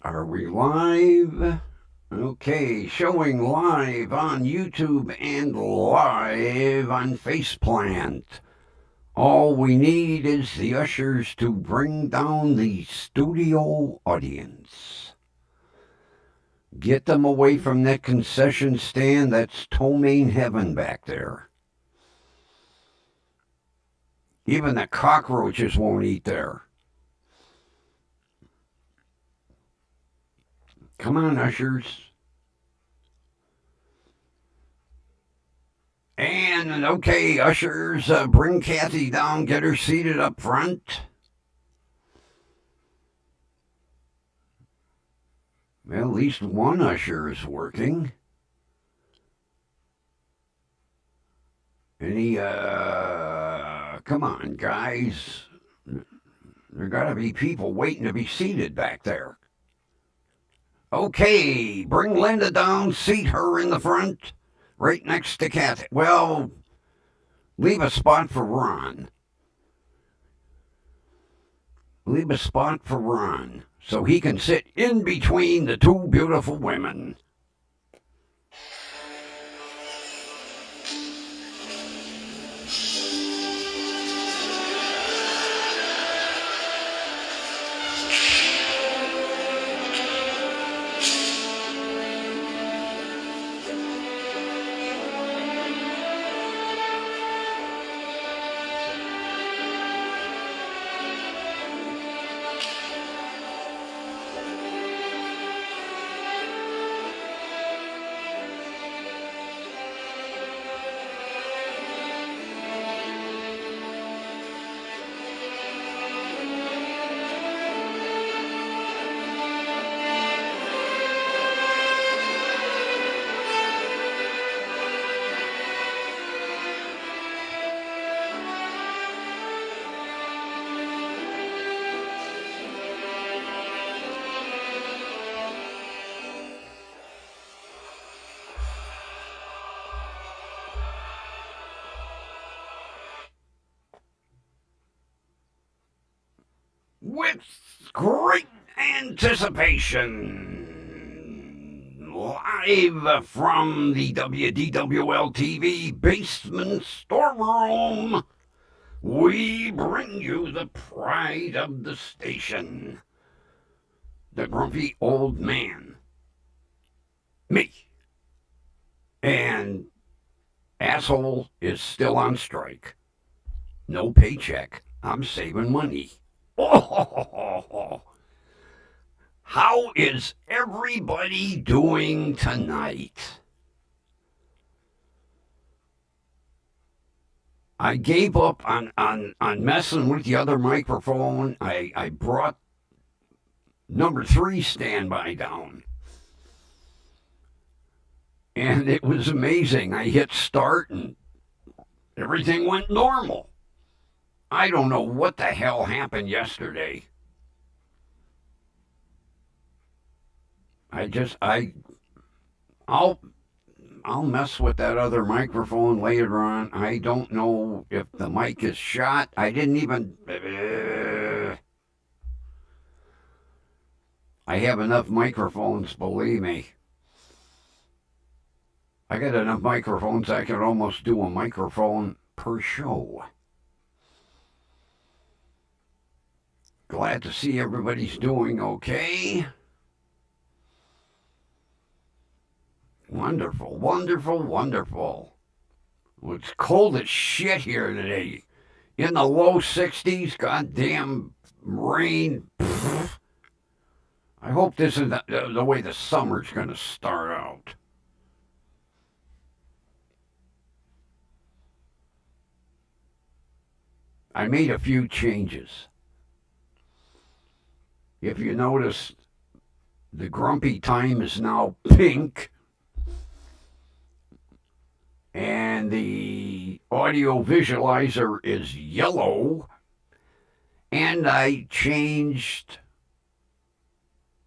Are we live? Okay, showing live on YouTube and live on Faceplant. All we need is the ushers to bring down the studio audience. Get them away from that concession stand. That's ptomaine heaven back there. Even the cockroaches won't eat there. Come on, ushers. And okay, ushers, bring Kathy down, get her seated up front. Well, at least one usher is working. Any, come on, guys. There gotta be people waiting to be seated back there. Okay, bring Linda down, seat her in the front, right next to Kathy. Well, leave a spot for Ron. Leave a spot for Ron so he can sit in between the two beautiful women. With great anticipation, live from the WDWL TV basement storeroom, we bring you the pride of the station, the grumpy old man, me. And asshole is still on strike. No paycheck. I'm saving money. Oh, how is everybody doing tonight? I gave up on messing with the other microphone. I brought number 3 standby down. And it was amazing. I hit start and everything went normal. I don't know what the hell happened yesterday. I'll mess with that other microphone later on. I don't know if the mic is shot. I didn't even. I have enough microphones, believe me. I got enough microphones I could almost do a microphone per show. Glad to see everybody's doing okay. Wonderful, wonderful, wonderful. Well, it's cold as shit here today. In the low 60s, goddamn rain. Pfft. I hope this is the way the summer's going to start out. I made a few changes. If you notice, the grumpy time is now pink, and the audio visualizer is yellow, and I changed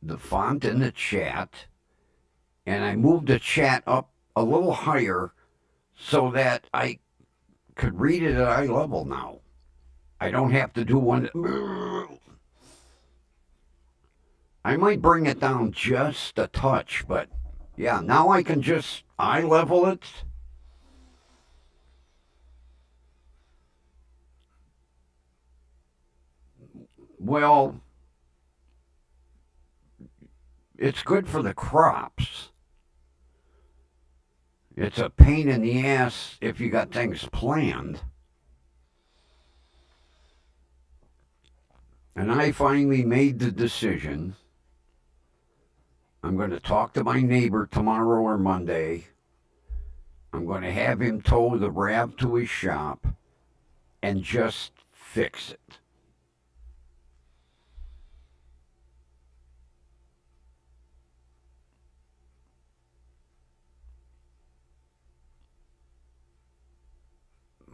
the font in the chat, and I moved the chat up a little higher so that I could read it at eye level now. I don't have to do one. I might bring it down just a touch, but yeah, now I can just eye level it. Well, it's good for the crops. It's a pain in the ass if you got things planned. And I finally made the decision. I'm going to talk to my neighbor tomorrow or Monday. I'm going to have him tow the RAV to his shop and just fix it.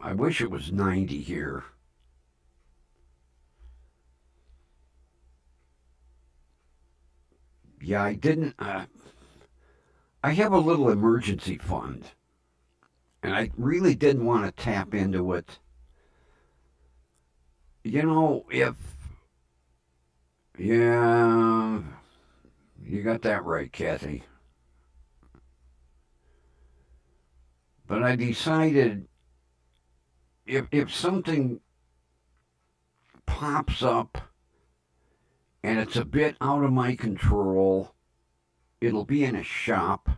I wish it was 90 here. Yeah, I didn't. I have a little emergency fund, and I really didn't want to tap into it. You know, if. Yeah, you got that right, Kathy. But I decided if something pops up and it's a bit out of my control, it'll be in a shop.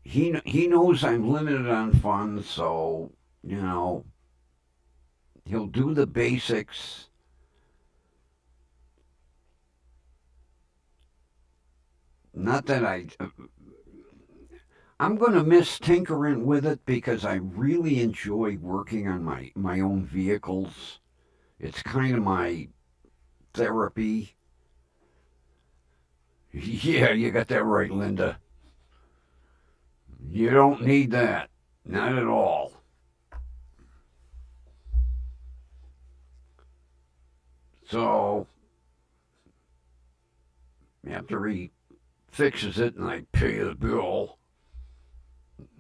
He knows I'm limited on funds, so you know he'll do the basics. Not that I'm going to miss tinkering with it because I really enjoy working on my own vehicles. It's kind of my therapy. Yeah, you got that right, Linda. You don't need that. Not at all. So, after he fixes it and I pay the bill,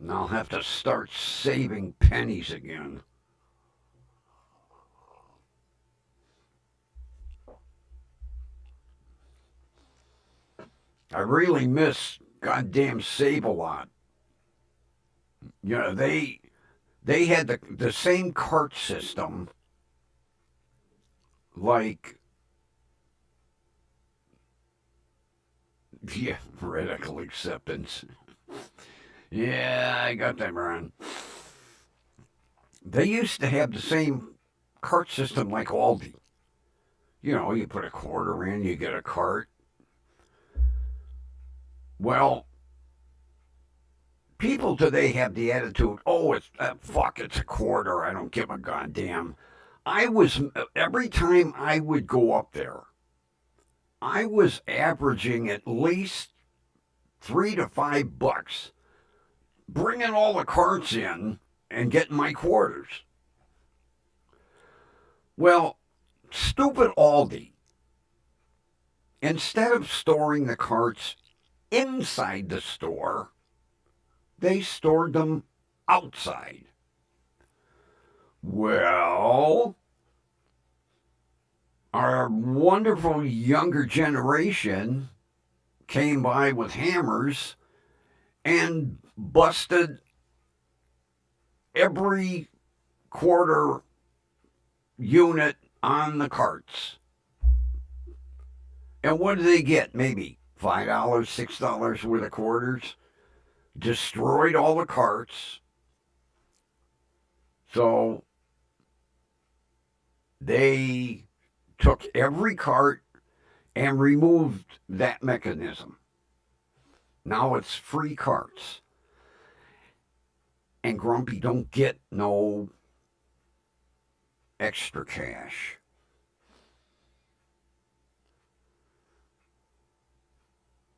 I'll have to start saving pennies again. I really miss goddamn Save-A-Lot. You know, they had the same cart system like, yeah, radical acceptance. Yeah, I got that wrong. They used to have the same cart system like Aldi. You know, you put a quarter in, you get a cart. Well, people today have the attitude, oh, it's fuck, it's a quarter. I don't give a goddamn. Every time I would go up there, I was averaging at least $3 to $5, bringing all the carts in and getting my quarters. Well, stupid Aldi, instead of storing the carts inside the store, they stored them outside. Well, our wonderful younger generation came by with hammers and busted every quarter unit on the carts. And what do they get? Maybe $5, $6 worth of quarters. Destroyed all the carts. So they took every cart and removed that mechanism. Now it's free carts. And Grumpy don't get no extra cash.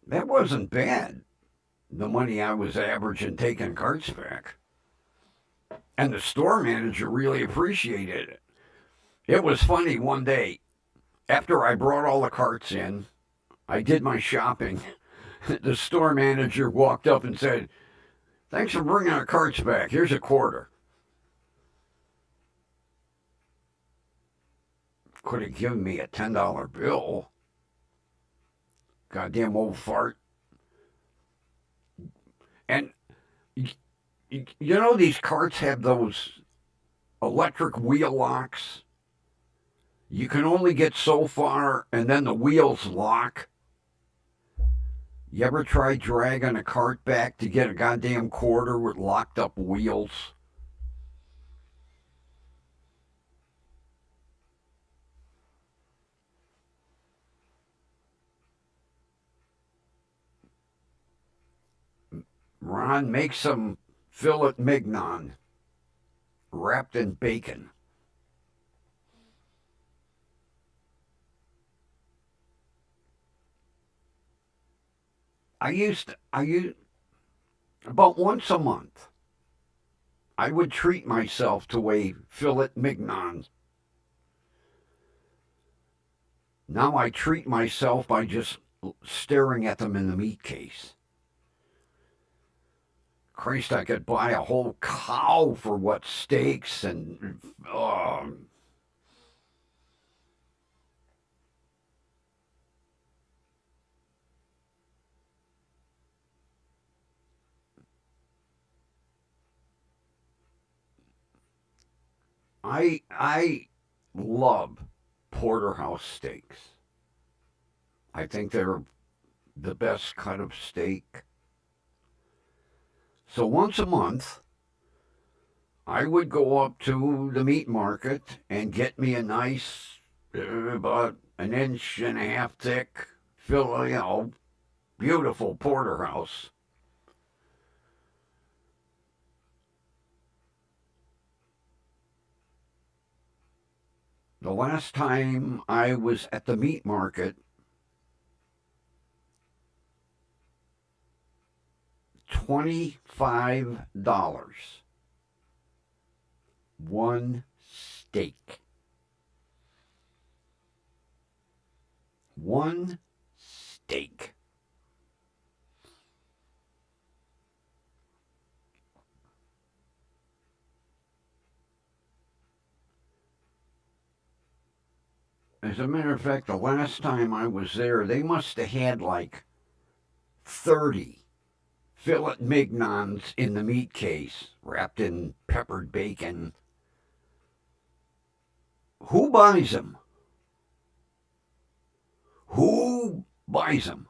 That wasn't bad, the money I was averaging taking carts back. And the store manager really appreciated it. It was funny one day, after I brought all the carts in, I did my shopping. The store manager walked up and said, thanks for bringing our carts back. Here's a quarter. could have given me a $10 bill. Goddamn old fart. And you know these carts have those electric wheel locks? You can only get so far and then the wheels lock. You ever try dragging a cart back to get a goddamn quarter with locked up wheels? Ron, make some fillet mignon wrapped in bacon. I used about once a month, I would treat myself to a fillet mignon. Now I treat myself by just staring at them in the meat case. Christ, I could buy a whole cow for what steaks and I love porterhouse steaks. I think they're the best cut of steak. So once a month, I would go up to the meat market and get me a nice, about an inch and a half thick, beautiful porterhouse. The last time I was at the meat market, $25. One steak. One steak. As a matter of fact, the last time I was there, they must have had like 30 fillet mignons in the meat case, wrapped in peppered bacon. Who buys them? Who buys them?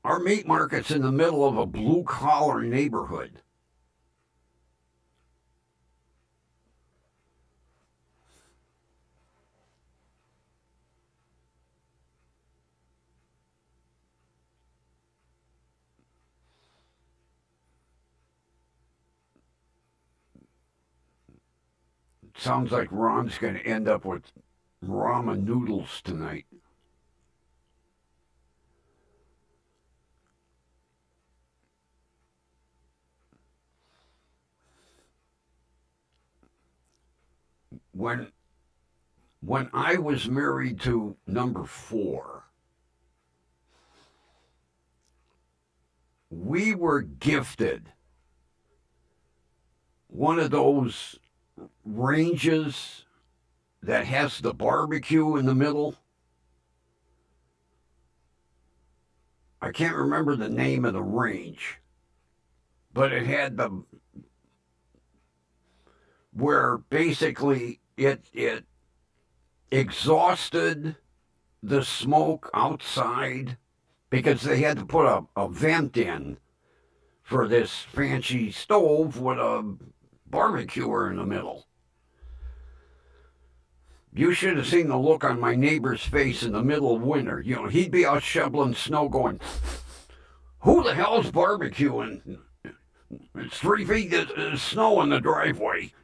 Our meat market's in the middle of a blue-collar neighborhood. It sounds like Ron's going to end up with ramen noodles tonight. When I was married to number 4, we were gifted one of those ranges that has the barbecue in the middle. I can't remember the name of the range, but it had the where basically it exhausted the smoke outside because they had to put a vent in for this fancy stove with a barbecuer in the middle. You should have seen the look on my neighbor's face in the middle of winter. You know, he'd be out shoveling snow going, who the hell's barbecuing? It's 3 feet of snow in the driveway.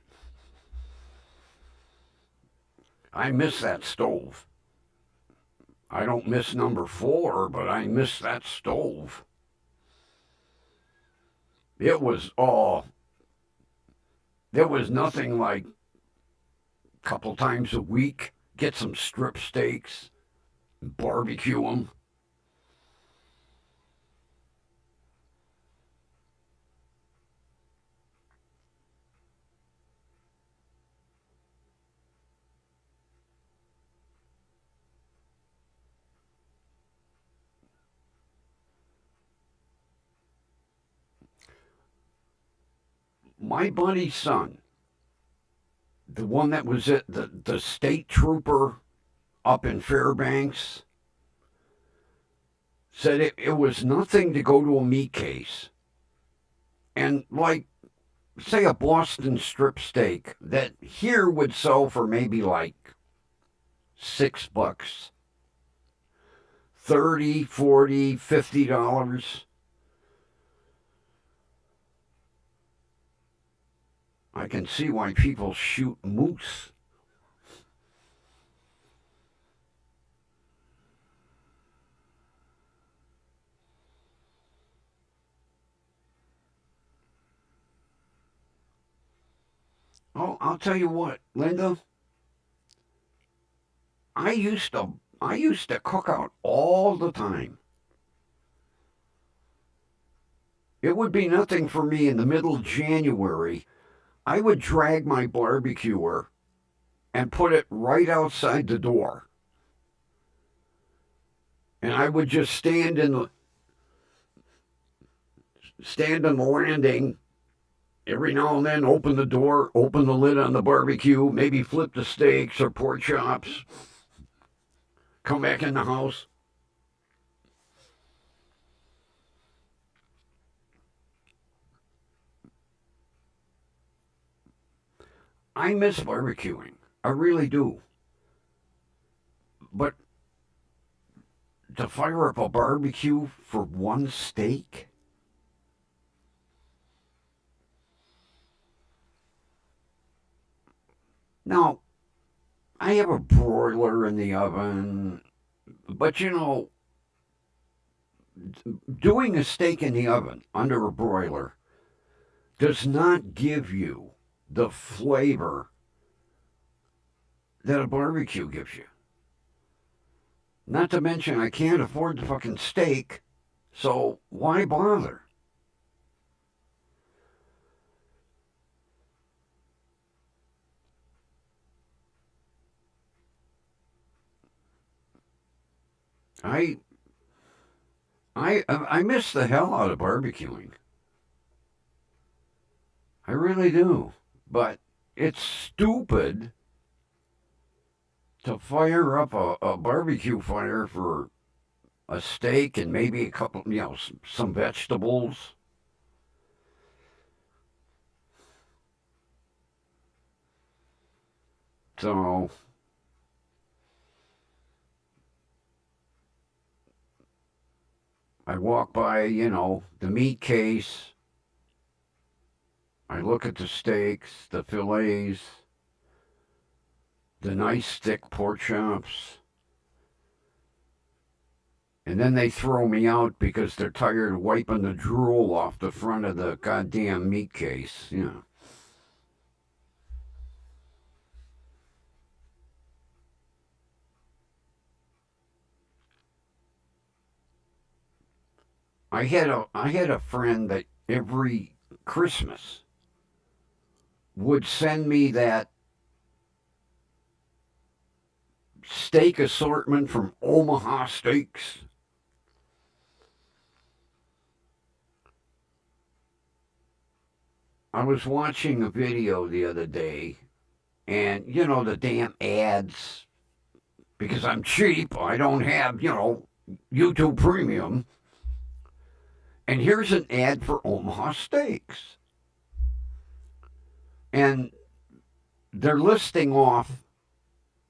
I miss that stove. I don't miss number 4, but I miss that stove. It was there was nothing like a couple times a week, get some strip steaks, barbecue them. My buddy's son, the one that was at the state trooper up in Fairbanks, said it was nothing to go to a meat case. And like, say, a Boston strip steak that here would sell for maybe like $6, 30, 40, $50. I can see why people shoot moose. Oh, I'll tell you what, Linda. I used to cook out all the time. It would be nothing for me in the middle of January. I would drag my barbecuer and put it right outside the door. And I would just stand in the landing every now and then, open the door, open the lid on the barbecue, maybe flip the steaks or pork chops, come back in the house. I miss barbecuing. I really do. But to fire up a barbecue for one steak? Now, I have a broiler in the oven, but doing a steak in the oven under a broiler does not give you the flavor that a barbecue gives you. Not to mention, I can't afford the fucking steak, so why bother? I I miss the hell out of barbecuing. I really do. But it's stupid to fire up a barbecue fire for a steak and maybe a couple, some vegetables. So I walk by, the meat case. I look at the steaks, the fillets, the nice thick pork chops. And then they throw me out because they're tired of wiping the drool off the front of the goddamn meat case. I had a friend that every Christmas would send me that steak assortment from Omaha Steaks. I was watching a video the other day, and the damn ads, because I'm cheap, I don't have, YouTube Premium. And here's an ad for Omaha Steaks. And they're listing off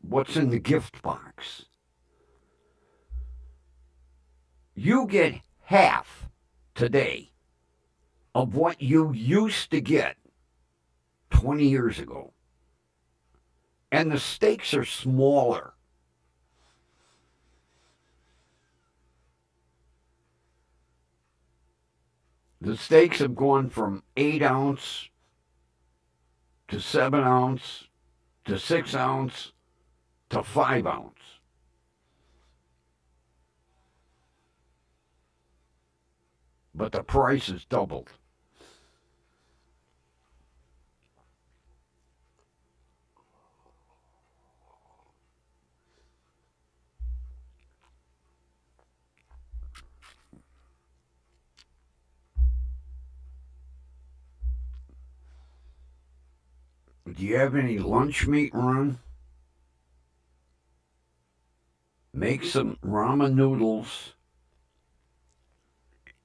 what's in the gift box. You get half today of what you used to get 20 years ago. And the steaks are smaller. The steaks have gone from 8 ounce to 7 ounce to 6 ounce to 5 ounce. But the price has doubled. Do you have any lunch meat, Ron? Make some ramen noodles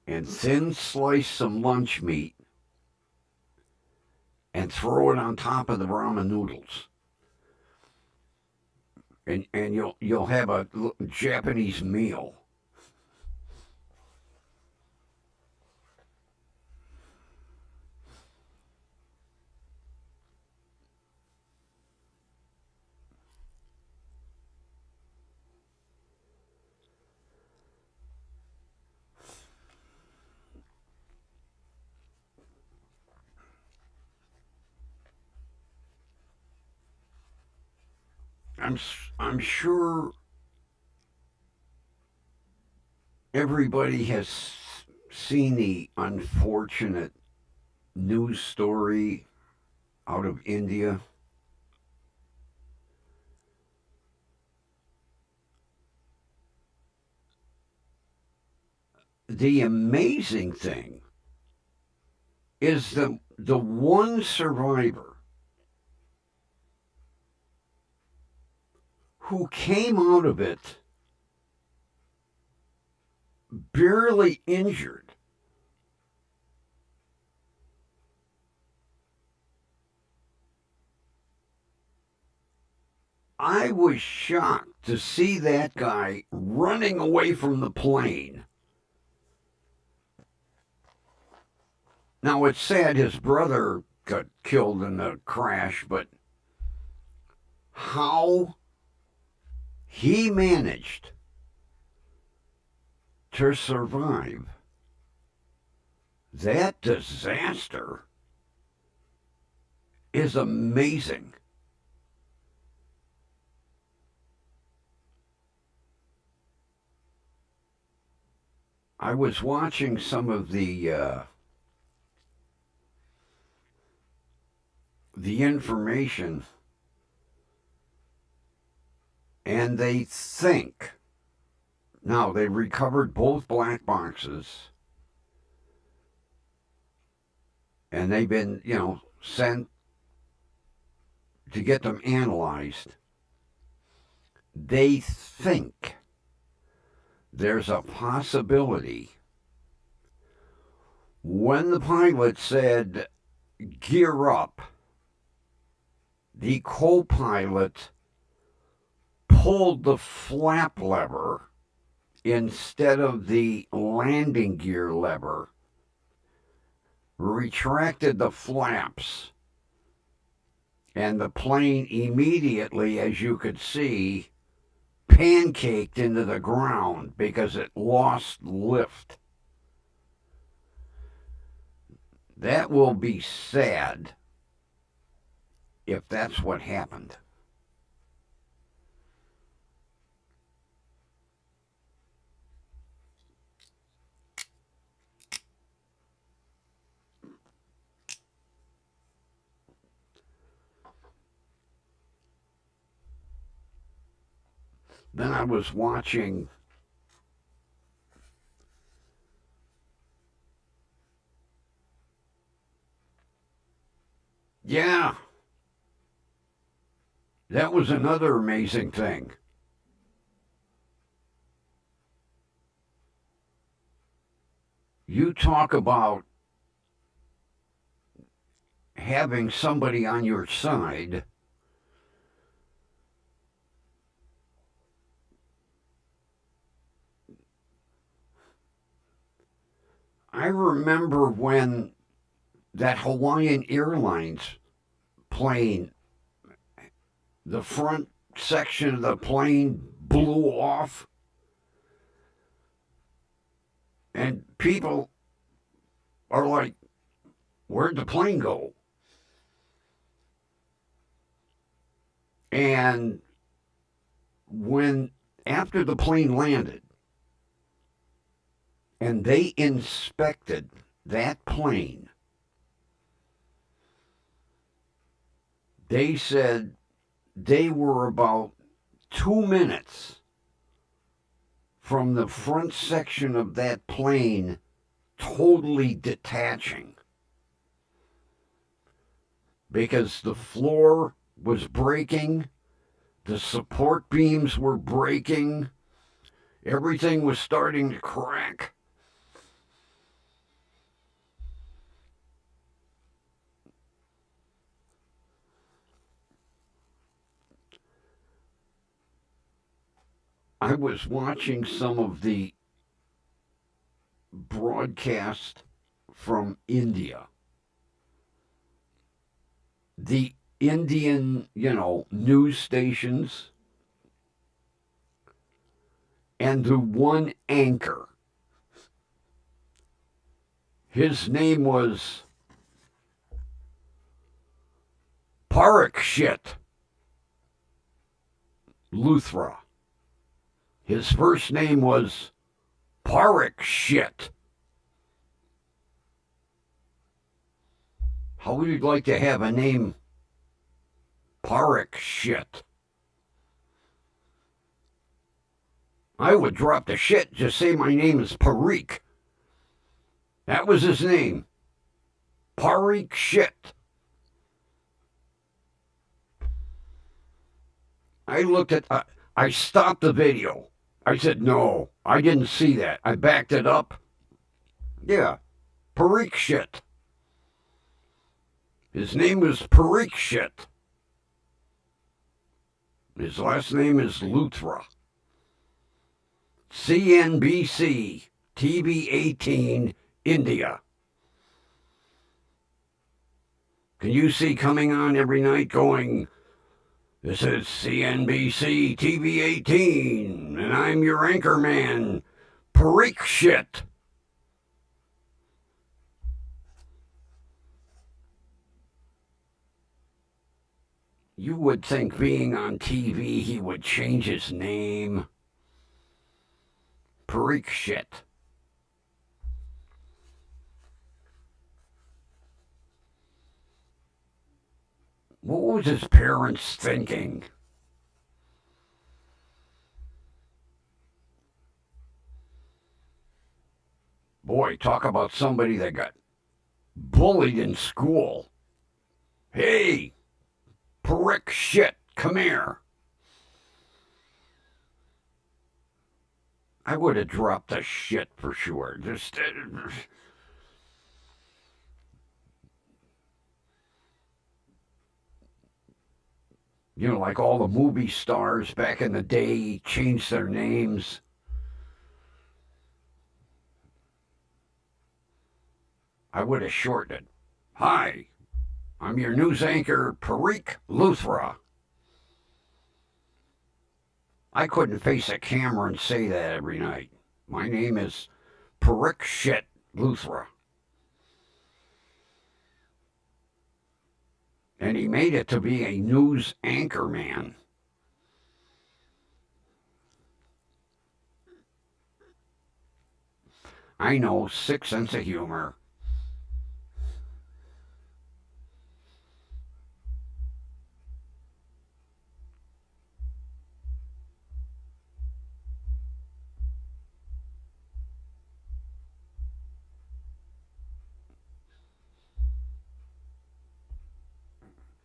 and thin slice some lunch meat and throw it on top of the ramen noodles. And you'll have a Japanese meal. I'm sure everybody has seen the unfortunate news story out of India. The amazing thing is the one survivor who came out of it barely injured. I was shocked to see that guy running away from the plane. Now, it's sad his brother got killed in the crash, but how he managed to survive that disaster is amazing. I was watching some of the information, and they think now they recovered both black boxes, and they've been sent to get them analyzed. They think there's a possibility when the pilot said gear up, the co-pilot pulled the flap lever instead of the landing gear lever, retracted the flaps, and the plane immediately, as you could see, pancaked into the ground because it lost lift. That will be sad if that's what happened. Then I was watching yeah, that was another amazing thing. You talk about having somebody on your side. I remember when that Hawaiian Airlines plane, the front section of the plane blew off, and people are like, where'd the plane go? And when, after the plane landed, and they inspected that plane, they said they were about 2 minutes from the front section of that plane totally detaching. because the floor was breaking, the support beams were breaking, everything was starting to crack. I was watching some of the broadcast from India. The Indian, news stations, and the one anchor. His name was Parikshit Luthra. His first name was Parikshit. How would you like to have a name Parikshit? I would drop the shit, just say my name is Parikh. That was his name. Parikshit. I stopped the video. I said, no, I didn't see that. I backed it up. Yeah, Parikshit. His name was Parikshit. His last name is Luthra. CNBC, TV 18, India. Can you see coming on every night going, this is CNBC TV 18, and I'm your anchor man, Parikshit. You would think being on TV he would change his name. Parikshit. What was his parents thinking? Boy, talk about somebody that got bullied in school. Hey, Parikshit, come here. I would have dropped the shit for sure. Just... like all the movie stars back in the day changed their names. I would have shortened it. Hi, I'm your news anchor, Parikh Luthra. I couldn't face a camera and say that every night. My name is Parikshit Luthra. And he made it to be a news anchor man. I know, sick sense of humor.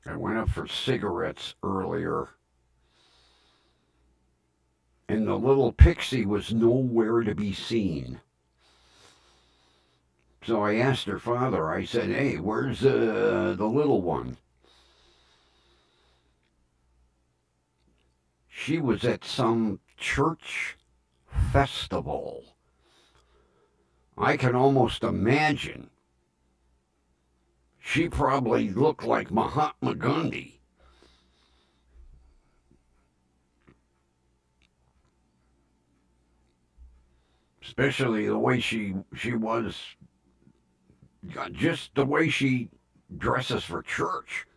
I went up for cigarettes earlier, and the little pixie was nowhere to be seen. So I asked her father, I said, hey, where's the little one? She was at some church festival. I can almost imagine. She probably looked like Mahatma Gandhi. Especially the way she was, just the way she dresses for church.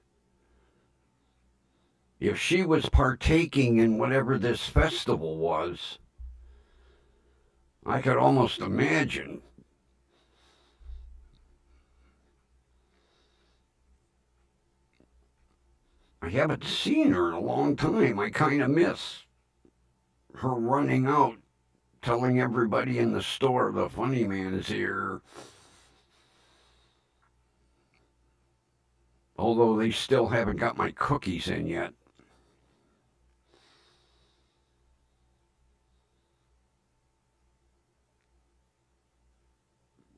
If she was partaking in whatever this festival was, I could almost imagine. I haven't seen her in a long time. I kind of miss her running out, telling everybody in the store the funny man is here. Although they still haven't got my cookies in yet.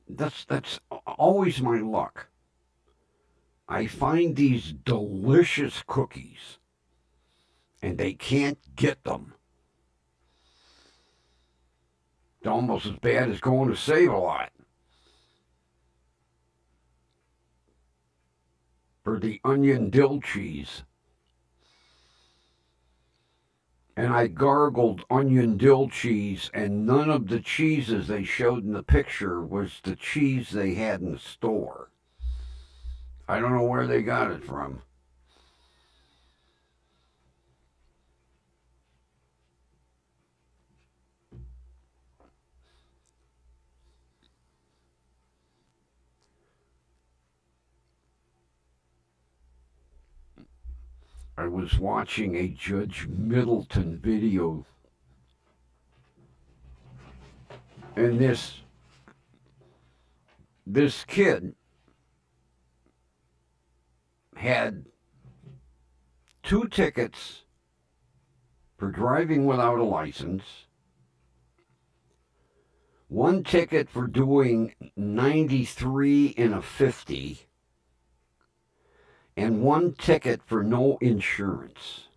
That's always my luck. I find these delicious cookies, and they can't get them. It's almost as bad as going to Save-A-Lot for the onion dill cheese. And I gargled onion dill cheese, and none of the cheeses they showed in the picture was the cheese they had in the store. I don't know where they got it from. I was watching a Judge Middleton video, and this kid had 2 tickets for driving without a license, 1 ticket for doing 93 in a 50, and 1 ticket for no insurance.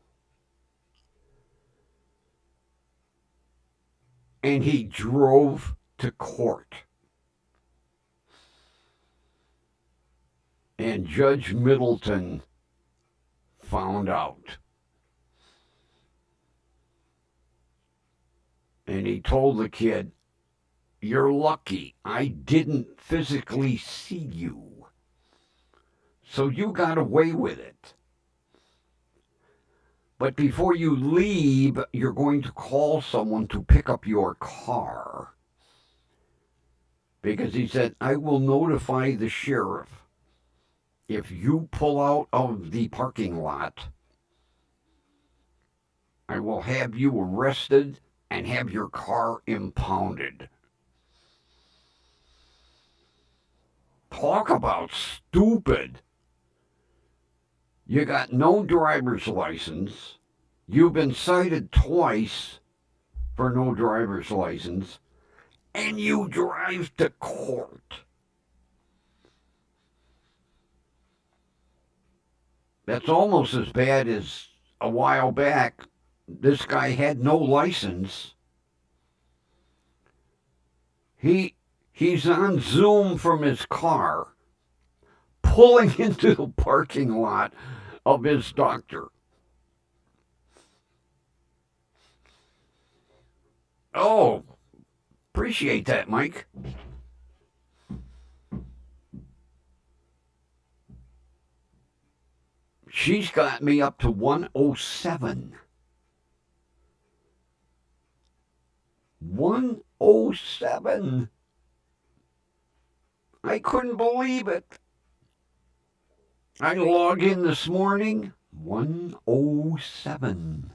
And he drove to court. And Judge Middleton found out. And he told the kid, "You're lucky I didn't physically see you. So you got away with it. But before you leave, you're going to call someone to pick up your car." Because he said, "I will notify the sheriff if you pull out of the parking lot. I will have you arrested and have your car impounded." Talk about stupid. You got no driver's license. You've been cited twice for no driver's license. And you drive to court. That's almost as bad as a while back. This guy had no license. He's on Zoom from his car, pulling into the parking lot of his doctor. Oh, appreciate that, Mike. She's got me up to 107. 107. I couldn't believe it. I logged in this morning, 107.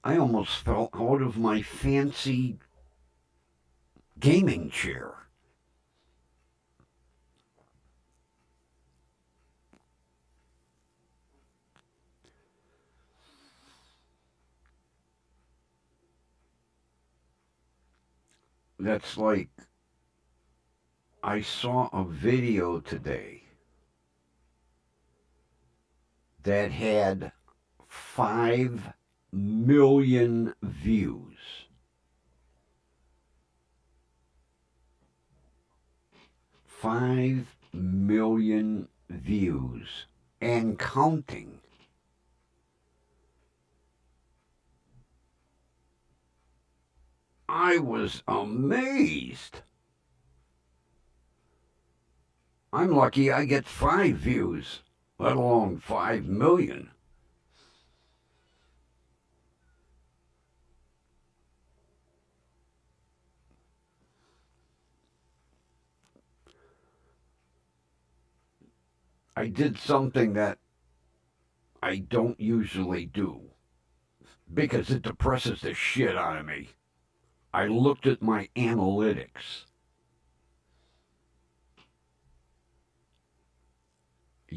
I almost fell out of my fancy gaming chair. That's like, I saw a video today that had 5 million views. 5 million views and counting. I was amazed. I'm lucky I get 5 views, let alone 5 million. I did something that I don't usually do because it depresses the shit out of me. I looked at my analytics.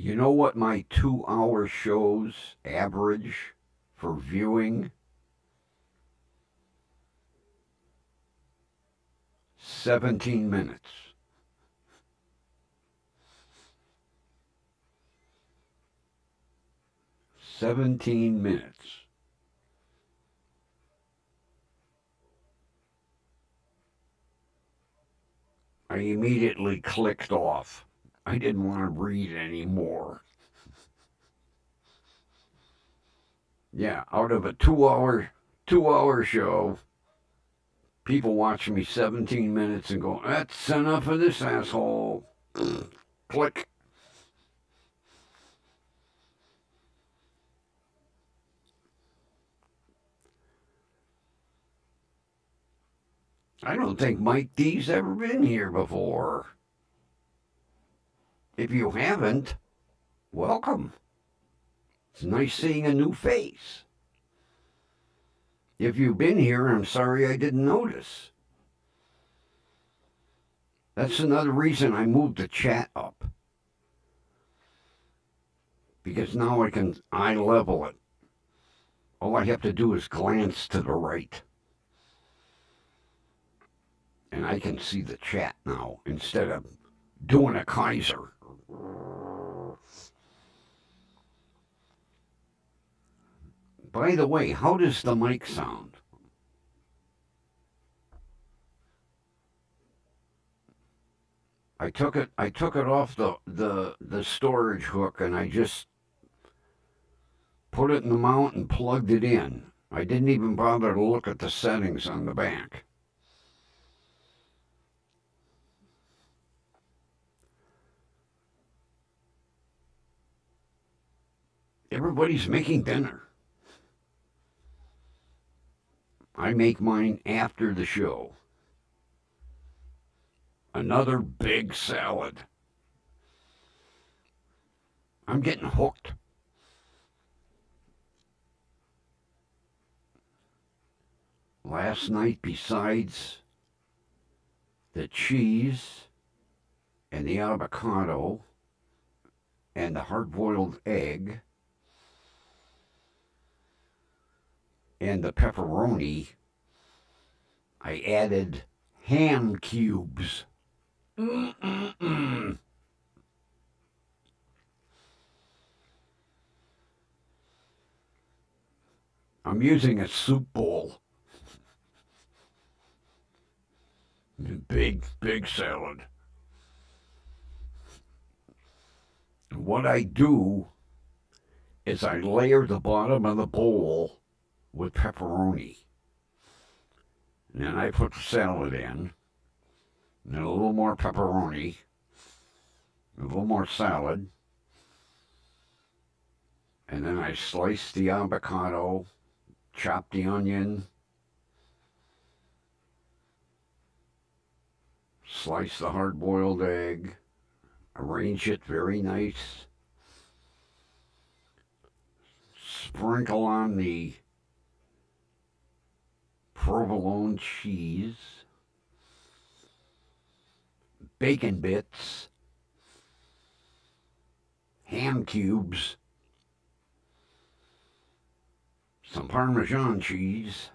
You know what my 2-hour shows average for viewing? 17 minutes. 17 minutes. I immediately clicked off. I didn't want to read anymore. Yeah, out of a 2-hour show, people watch me 17 minutes and go, that's enough of this asshole. Click. I don't think Mike D's ever been here before. If you haven't, welcome. It's nice seeing a new face. If you've been here, I'm sorry I didn't notice. That's another reason I moved the chat up. Because now I can eye level it. All I have to do is glance to the right. And I can see the chat now instead of doing a Kaiser. By the way, how does the mic sound? I took it off the storage hook and I just put it in the mount and plugged it in. I didn't even bother to look at the settings on the back. Everybody's making dinner. I make mine after the show. Another big salad. I'm getting hooked. Last night, besides the cheese and the avocado and the hard-boiled egg and the pepperoni, I added ham cubes. I'm using a soup bowl. Big salad. What I do is I layer the bottom of the bowl with pepperoni. And then I put the salad in, and then a little more pepperoni, a little more salad, and then I slice the avocado, chop the onion, slice the hard-boiled egg, arrange it very nice, sprinkle on the provolone cheese, bacon bits, ham cubes, some Parmesan cheese,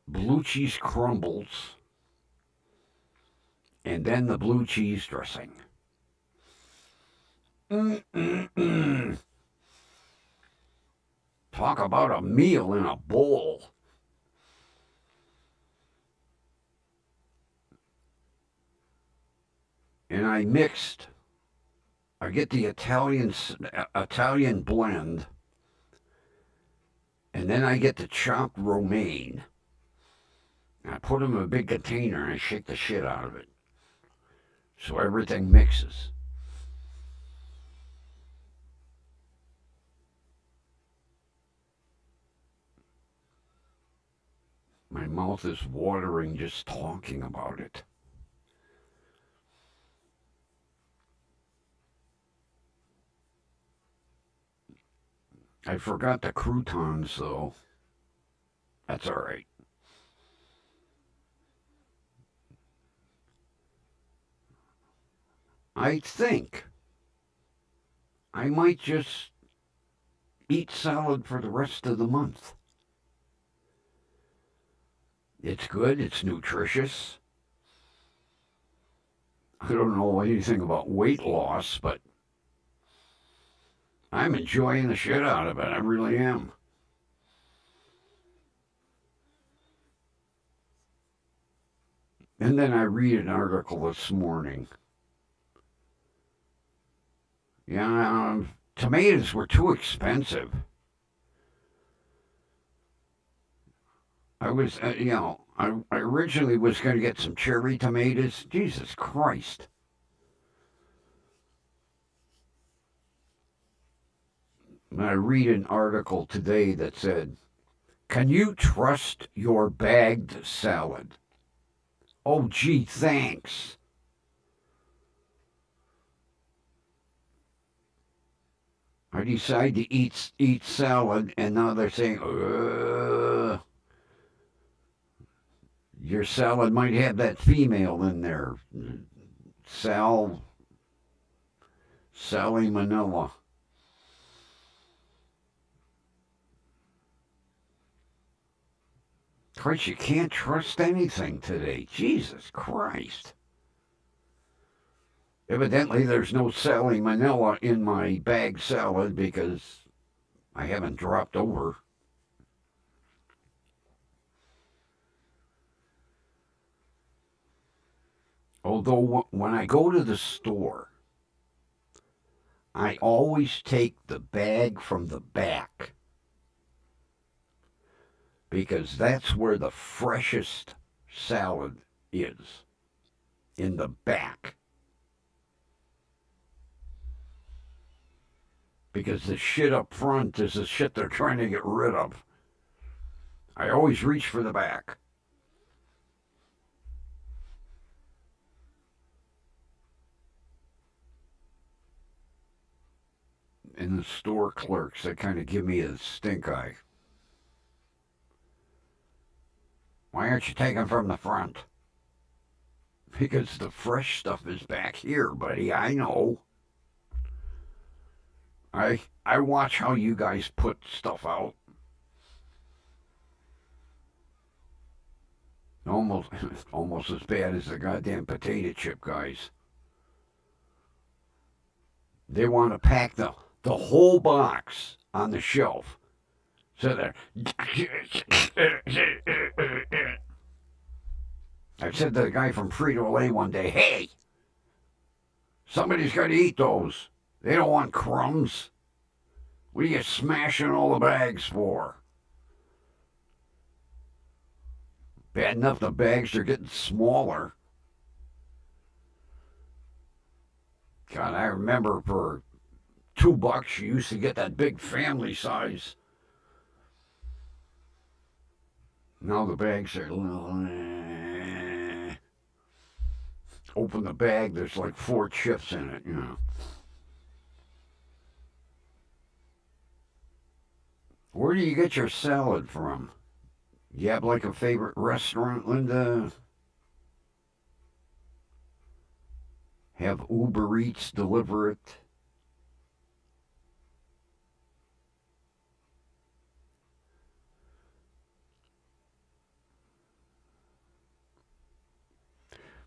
blue cheese crumbles, and then the blue cheese dressing. Talk about a meal in a bowl. And I get the Italian blend, and then I get the chopped romaine. And I put them in a big container and I shake the shit out of it. So everything mixes. My mouth is watering just talking about it. I forgot the croutons, though. That's all right. I think I might just eat salad for the rest of the month. It's good, it's nutritious. I don't know anything about weight loss, but I'm enjoying the shit out of it. I really am. And then I read an article this morning. Yeah, tomatoes were too expensive. I originally was going to get some cherry tomatoes. Jesus Christ. And I read an article today that said, "Can you trust your bagged salad?" Oh, gee, thanks. I decide to eat salad, and now they're saying, your salad might have that female in there, Sally Manila. Christ, you can't trust anything today. Jesus Christ. Evidently, there's no Sally Manila in my bag salad because I haven't dropped over. Although, when I go to the store, I always take the bag from the back because that's where the freshest salad is, in the back. Because the shit up front is the shit they're trying to get rid of. I always reach for the back. And the store clerks, they kind of give me a stink eye. Why aren't you taking from the front? Because the fresh stuff is back here, buddy. I know. I watch how you guys put stuff out. Almost as bad as the goddamn potato chip guys. They want to pack the whole box on the shelf. So there. I said to the guy from Frito-Lay one day, "Hey, somebody's got to eat those. They don't want crumbs. What are you smashing all the bags for?" Bad enough the bags are getting smaller. God, I remember for $2 you used to get that big family size. Now the bags are little. Open the bag, there's like 4 chips in it, Where do you get your salad from? You have like a favorite restaurant, Linda? Have Uber Eats deliver it?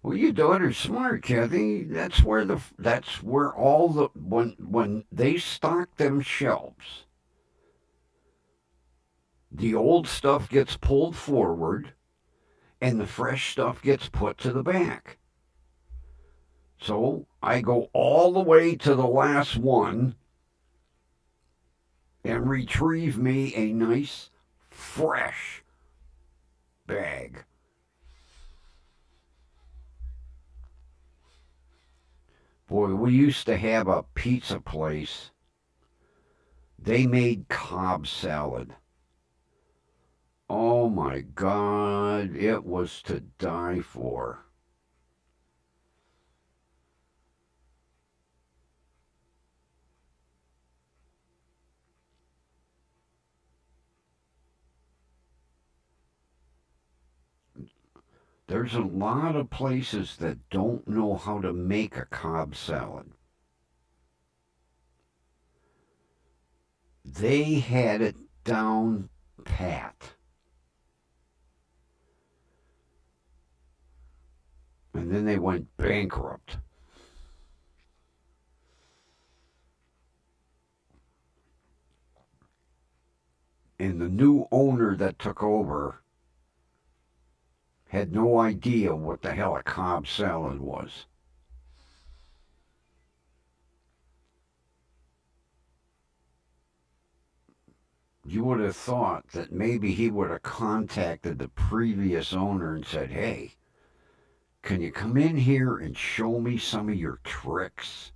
Well, your daughter's smart, Kathy. That's where all the when they stock them shelves, the old stuff gets pulled forward, and the fresh stuff gets put to the back. So I go all the way to the last one and retrieve me a nice, fresh bag. Boy, we used to have a pizza place. They made Cobb salad. Oh my God, it was to die for. There's a lot of places that don't know how to make a Cobb salad. They had it down pat. And then they went bankrupt. And the new owner that took over had no idea what the hell a Cobb salad was. You would have thought that maybe he would have contacted the previous owner and said, hey, can you come in here and show me some of your tricks?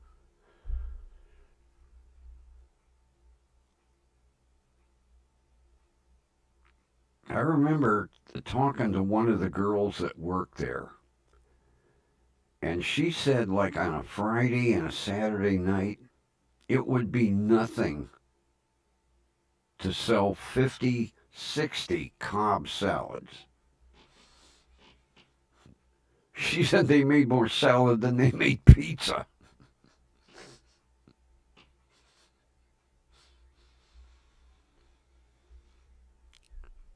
I remember talking to one of the girls that worked there, and she said, like on a Friday and a Saturday night, it would be nothing to sell 50, 60 Cobb salads. She said they made more salad than they made pizza.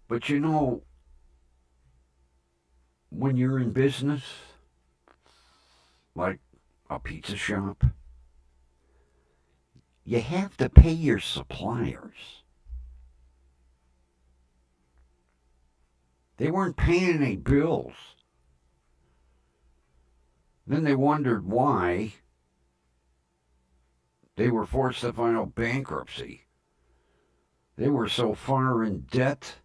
But you know, when you're in business, like a pizza shop, you have to pay your suppliers. They weren't paying any bills. Then they wondered why they were forced to file bankruptcy. They were so far in debt.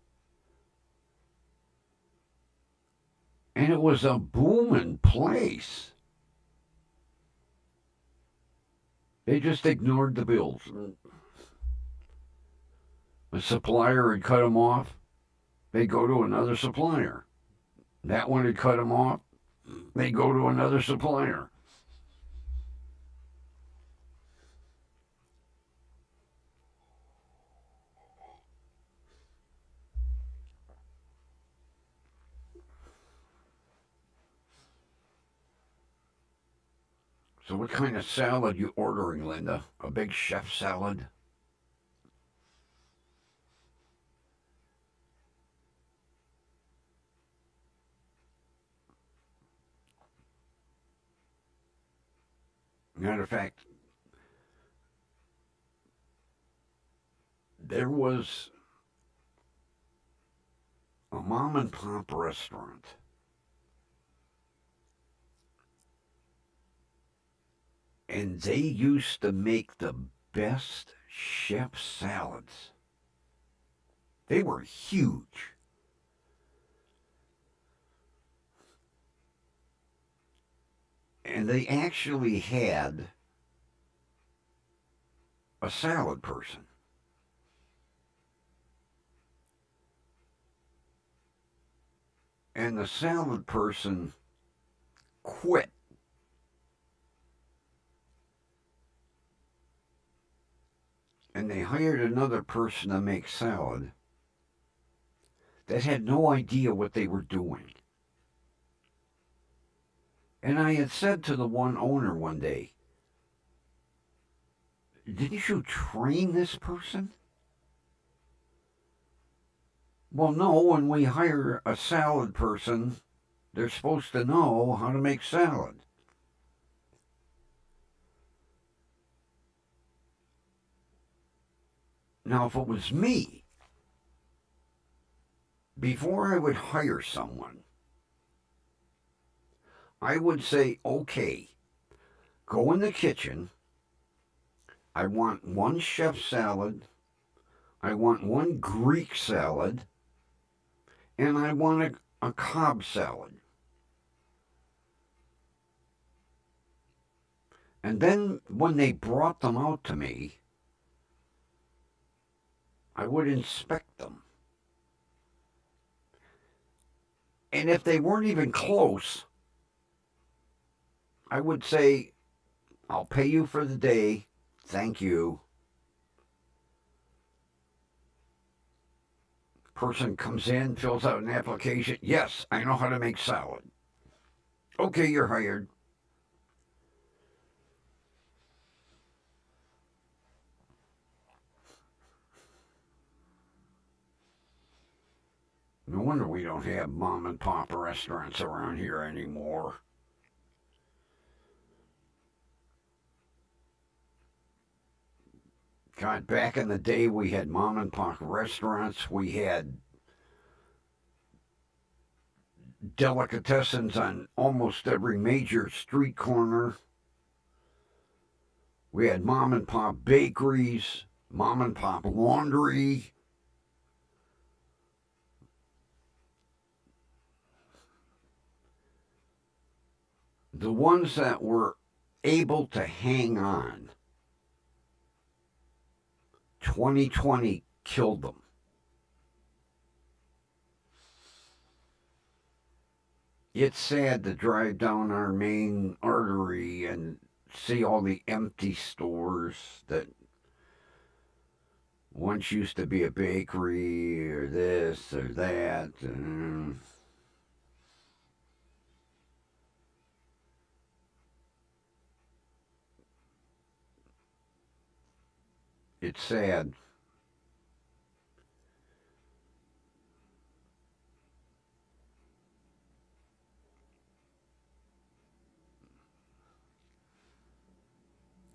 And it was a booming place. They just ignored the bills. The supplier had cut them off. They go to another supplier. That one had cut them off. They go to another supplier. So what kind of salad you ordering, Linda? A big chef salad? Matter of fact, there was a mom and pop restaurant. And they used to make the best chef salads. They were huge. And they actually had a salad person. And the salad person quit. And they hired another person to make salad that had no idea what they were doing. And I had said to the one owner one day, didn't you train this person? Well, no, when we hire a salad person, they're supposed to know how to make salad. Now, if it was me, before I would hire someone, I would say, okay, go in the kitchen. I want one chef salad. I want one Greek salad. And I want a Cobb salad. And then when they brought them out to me, I would inspect them. And if they weren't even close, I would say, I'll pay you for the day. Thank you. Person comes in, fills out an application. Yes, I know how to make salad. Okay, you're hired. No wonder we don't have mom and pop restaurants around here anymore. God, back in the day, we had mom and pop restaurants. We had delicatessens on almost every major street corner. We had mom and pop bakeries, mom and pop laundry. The ones that were able to hang on, 2020 killed them. It's sad to drive down our main artery and see all the empty stores that once used to be a bakery or this or that. It's sad.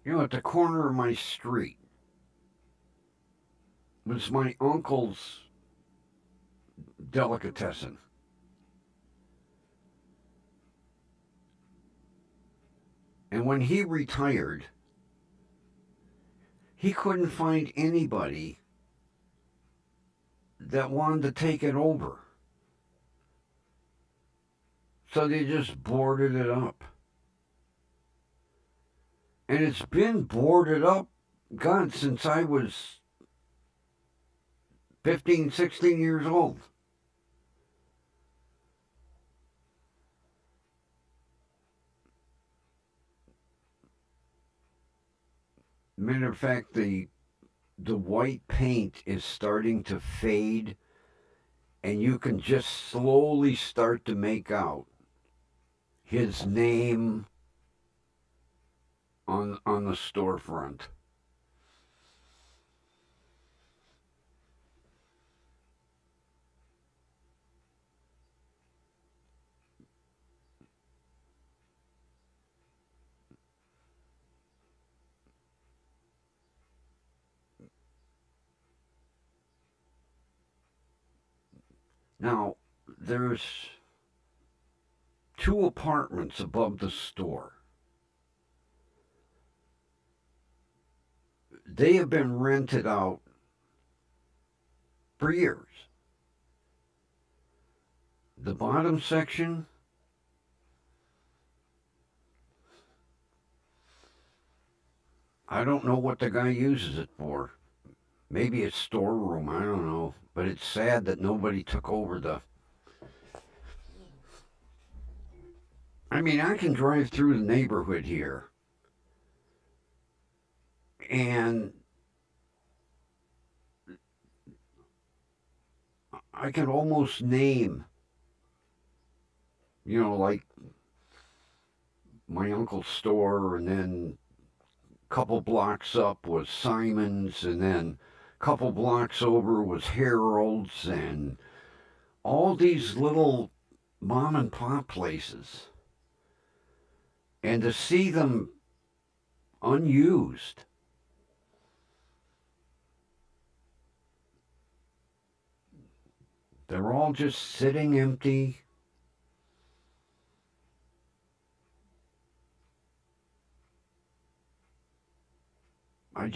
You know, at the corner of my street was my uncle's delicatessen. And when he retired, he couldn't find anybody that wanted to take it over. So they just boarded it up. And it's been boarded up, God, since I was 15, 16 years old. Matter of fact, the white paint is starting to fade, and you can just slowly start to make out his name on the storefront. Now, there's 2 apartments above the store. They have been rented out for years. The bottom section, I don't know what the guy uses it for. Maybe it's storeroom, I don't know. But it's sad that nobody took over the. I mean, I can drive through the neighborhood here, and I can almost name, like my uncle's store, and then a couple blocks up was Simon's, and then a couple blocks over was Harold's, and all these little mom and pop places. And to see them unused, they're all just sitting empty. I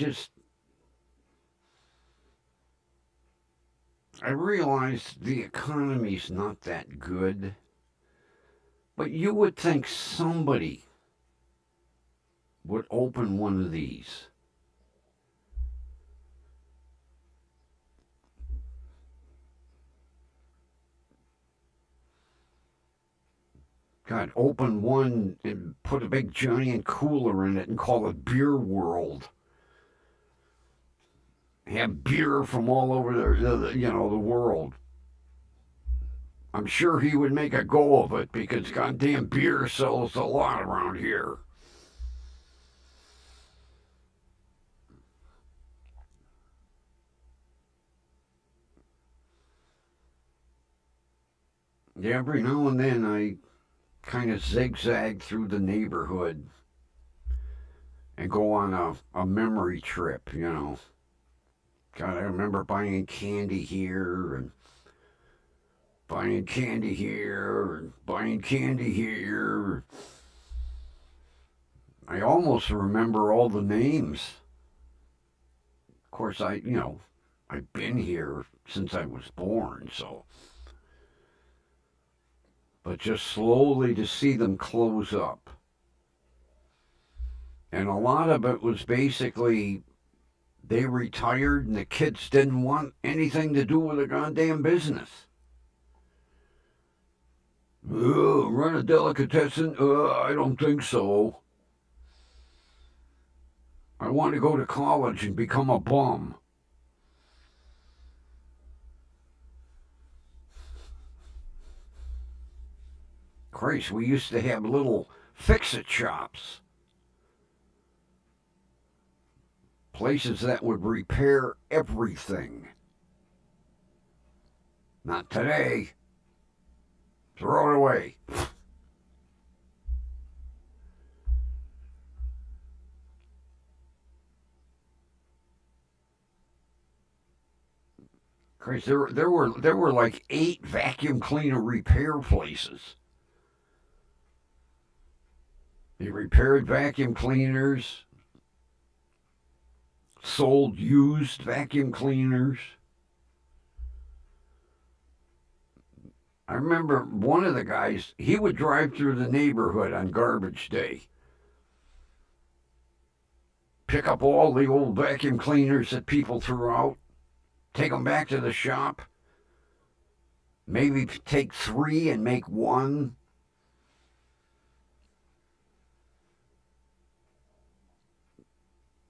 realize the economy's not that good, but you would think somebody would open one of these. God, open one and put a big giant cooler in it and call it Beer World. have beer from all over the world. I'm sure he would make a go of it because goddamn beer sells a lot around here. Yeah, every now and then I kind of zigzag through the neighborhood and go on a memory trip, God, I remember buying candy here and buying candy here and buying candy here. I almost remember all the names. Of course, I've been here since I was born, so. But just slowly to see them close up. And a lot of it was basically they retired and the kids didn't want anything to do with the goddamn business. Run a delicatessen? I don't think so. I want to go to college and become a bum. Christ, we used to have little fix-it shops. Places that would repair everything. Not today. Throw it away. Christ, there were like 8 vacuum cleaner repair places. They repaired vacuum cleaners, sold used vacuum cleaners. I remember one of the guys, he would drive through the neighborhood on garbage day, pick up all the old vacuum cleaners that people threw out, take them back to the shop, maybe take 3 and make 1.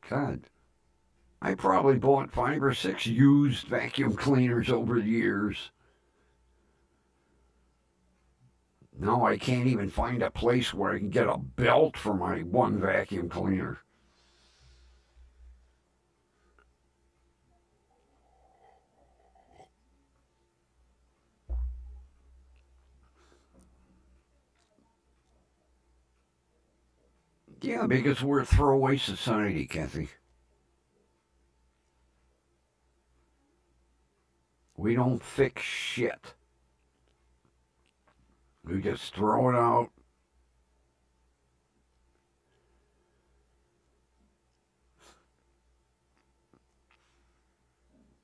God, I probably bought 5 or 6 used vacuum cleaners over the years. Now I can't even find a place where I can get a belt for my one vacuum cleaner. Yeah, because we're a throwaway society, Kathy. We don't fix shit. We just throw it out.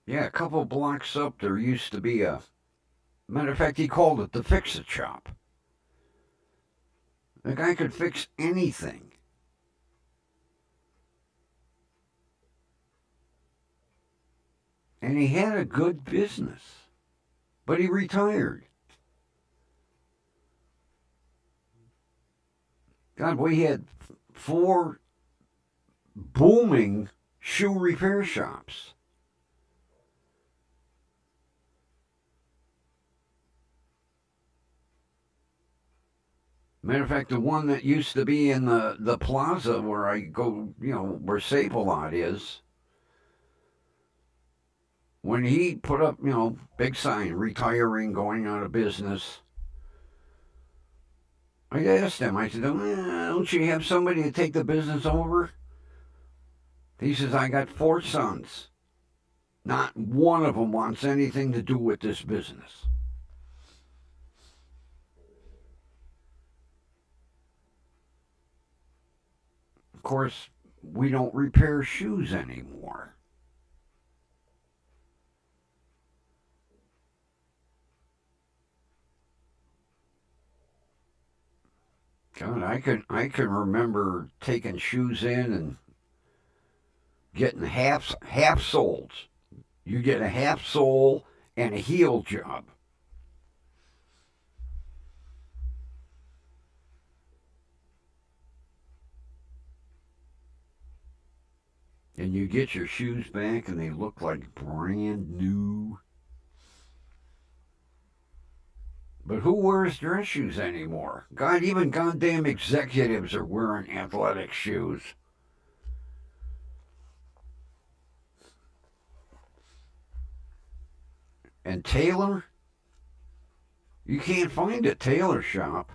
Yeah, a couple blocks up there used to be a. Matter of fact, he called it the fix-it shop. The guy could fix anything. And he had a good business. But he retired. God, we had 4 booming shoe repair shops. Matter of fact, the one that used to be in the plaza where I go, where Save-A-Lot is, when he put up, big sign, retiring, going out of business, I asked him, I said, don't you have somebody to take the business over? He says, I got 4 sons. Not one of them wants anything to do with this business. Of course, we don't repair shoes anymore. God, I can remember taking shoes in and getting half soles. You get a half sole and a heel job. and you get your shoes back and they look like brand new. But who wears dress shoes anymore? God, even goddamn executives are wearing athletic shoes. And Taylor? You can't find a tailor shop.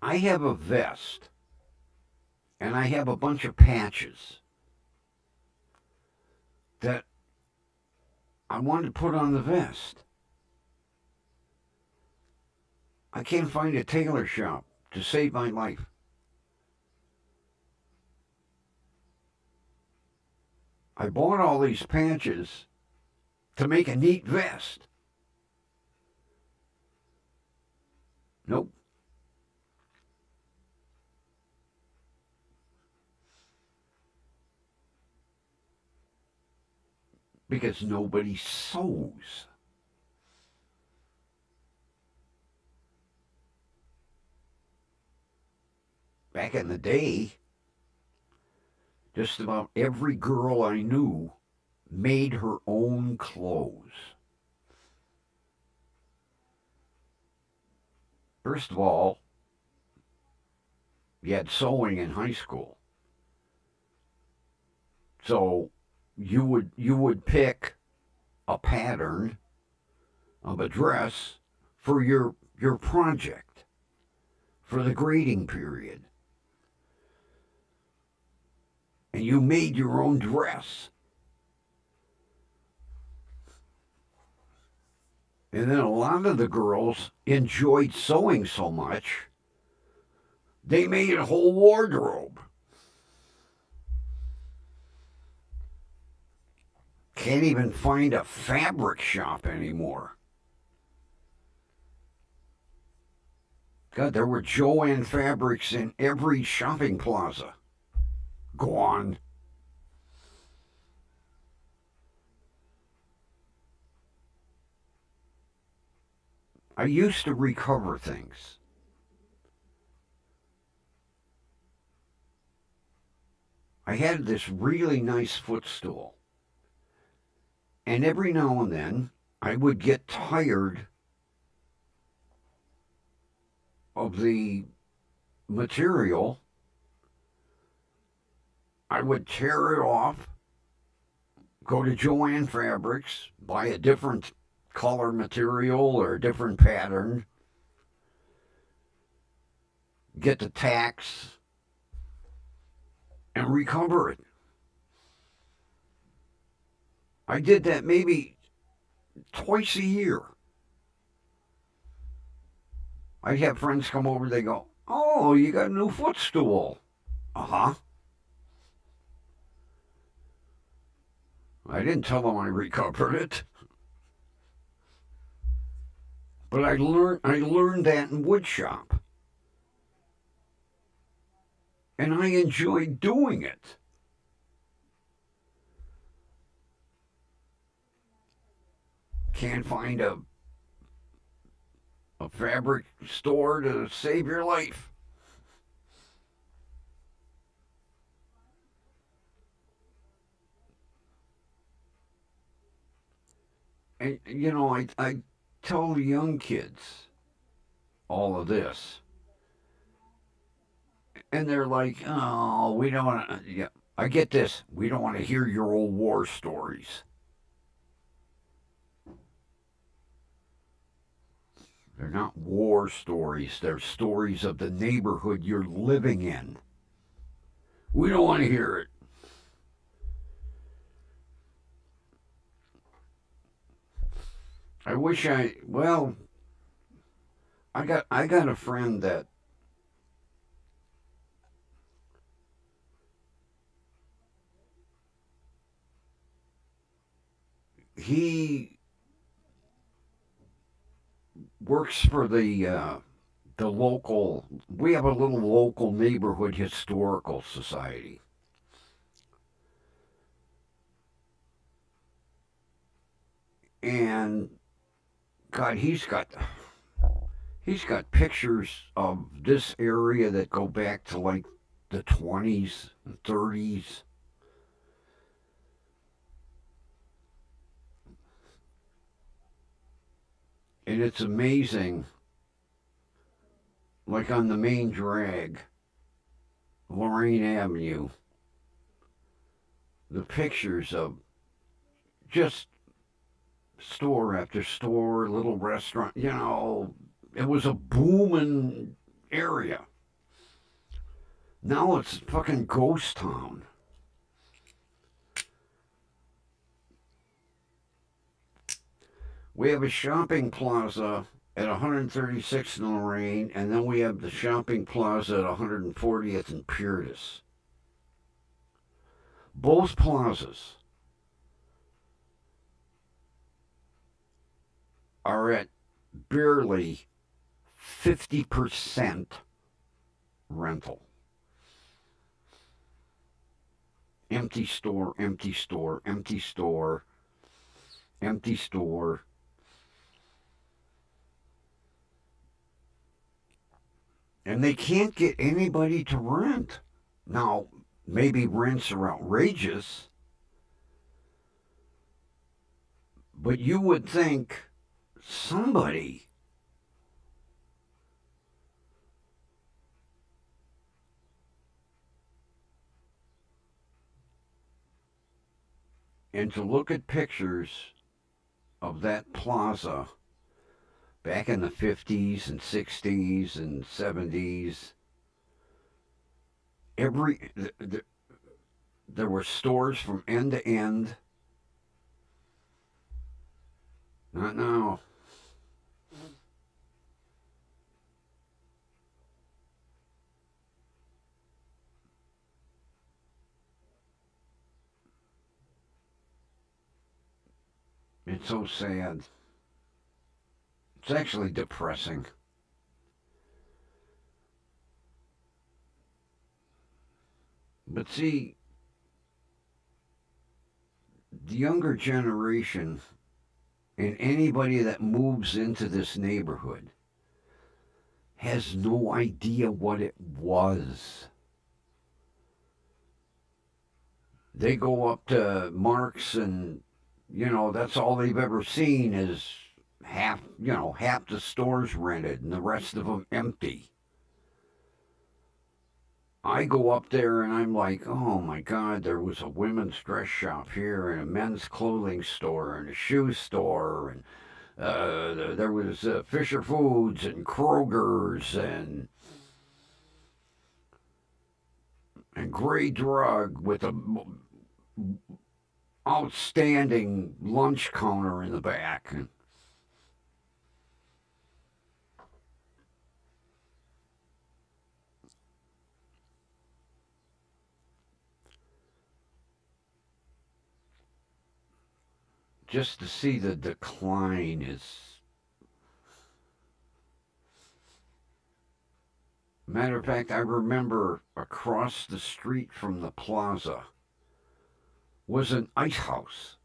I have a vest, and I have a bunch of patches that I wanted to put on the vest. I can't find a tailor shop to save my life. I bought all these patches to make a neat vest. Nope. Because nobody sews. Back in the day, just about every girl I knew made her own clothes. First of all, you had sewing in high school. So you would pick a pattern of a dress for your project, for the grading period. And you made your own dress. And then a lot of the girls enjoyed sewing so much, they made a whole wardrobe. Can't even find a fabric shop anymore. God, there were Jo-Ann fabrics in every shopping plaza. Gone. I used to recover things. I had this really nice footstool. And every now and then, I would get tired of the material. I would tear it off, go to Jo-Ann Fabrics, buy a different color material or a different pattern, get the tacks, and recover it. I did that maybe twice a year. I'd have friends come over, they go, "Oh, you got a new footstool." Uh-huh. I didn't tell them I recovered it. But I learned that in woodshop. And I enjoyed doing it. Can't find a fabric store to save your life. And, you know, I tell the young kids all of this. And they're like, "Oh, we don't want to." Yeah, I get this. We don't want to hear your old war stories. They're not war stories. They're stories of the neighborhood you're living in. We don't want to hear it. I wish well, I got a friend that he works for the local. We have a little local neighborhood historical society, and God, He's got pictures of this area that go back to like the 20s and 30s. And it's amazing, like on the main drag, Lorraine Avenue, the pictures of just store after store, little restaurant, it was a booming area. Now it's a fucking ghost town. We have a shopping plaza at 136th and Lorraine, and then we have the shopping plaza at 140th and Purtis. Both plazas are at barely 50% rental. Empty store, empty store, empty store, empty store. And they can't get anybody to rent. Now, maybe rents are outrageous, but you would think somebody and to look at pictures of that plaza back in the 50s and 60s and 70s, there were stores from end to end. Not now. It's so sad. It's actually depressing. But see, the younger generation and anybody that moves into this neighborhood has no idea what it was. They go up to Mark's and, that's all they've ever seen is half the stores rented and the rest of them empty. I go up there and I'm like, oh my God, there was a women's dress shop here and a men's clothing store and a shoe store and there was Fisher Foods and Kroger's and Gray Drug with a outstanding lunch counter in the back. And just to see the decline is. Matter of fact, I remember across the street from the plaza was an ice house.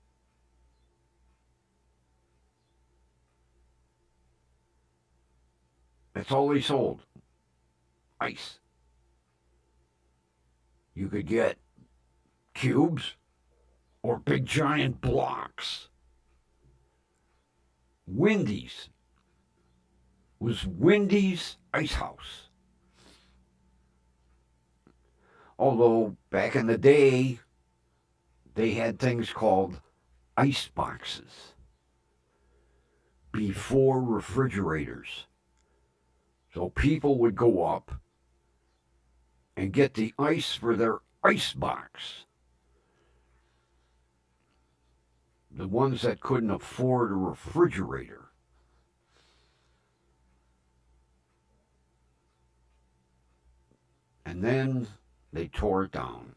That's all they sold. Ice. You could get cubes or big giant blocks. Wendy's was Wendy's Ice House. Although back in the day, they had things called ice boxes before refrigerators. So people would go up and get the ice for their ice box. The ones that couldn't afford a refrigerator. And then they tore it down.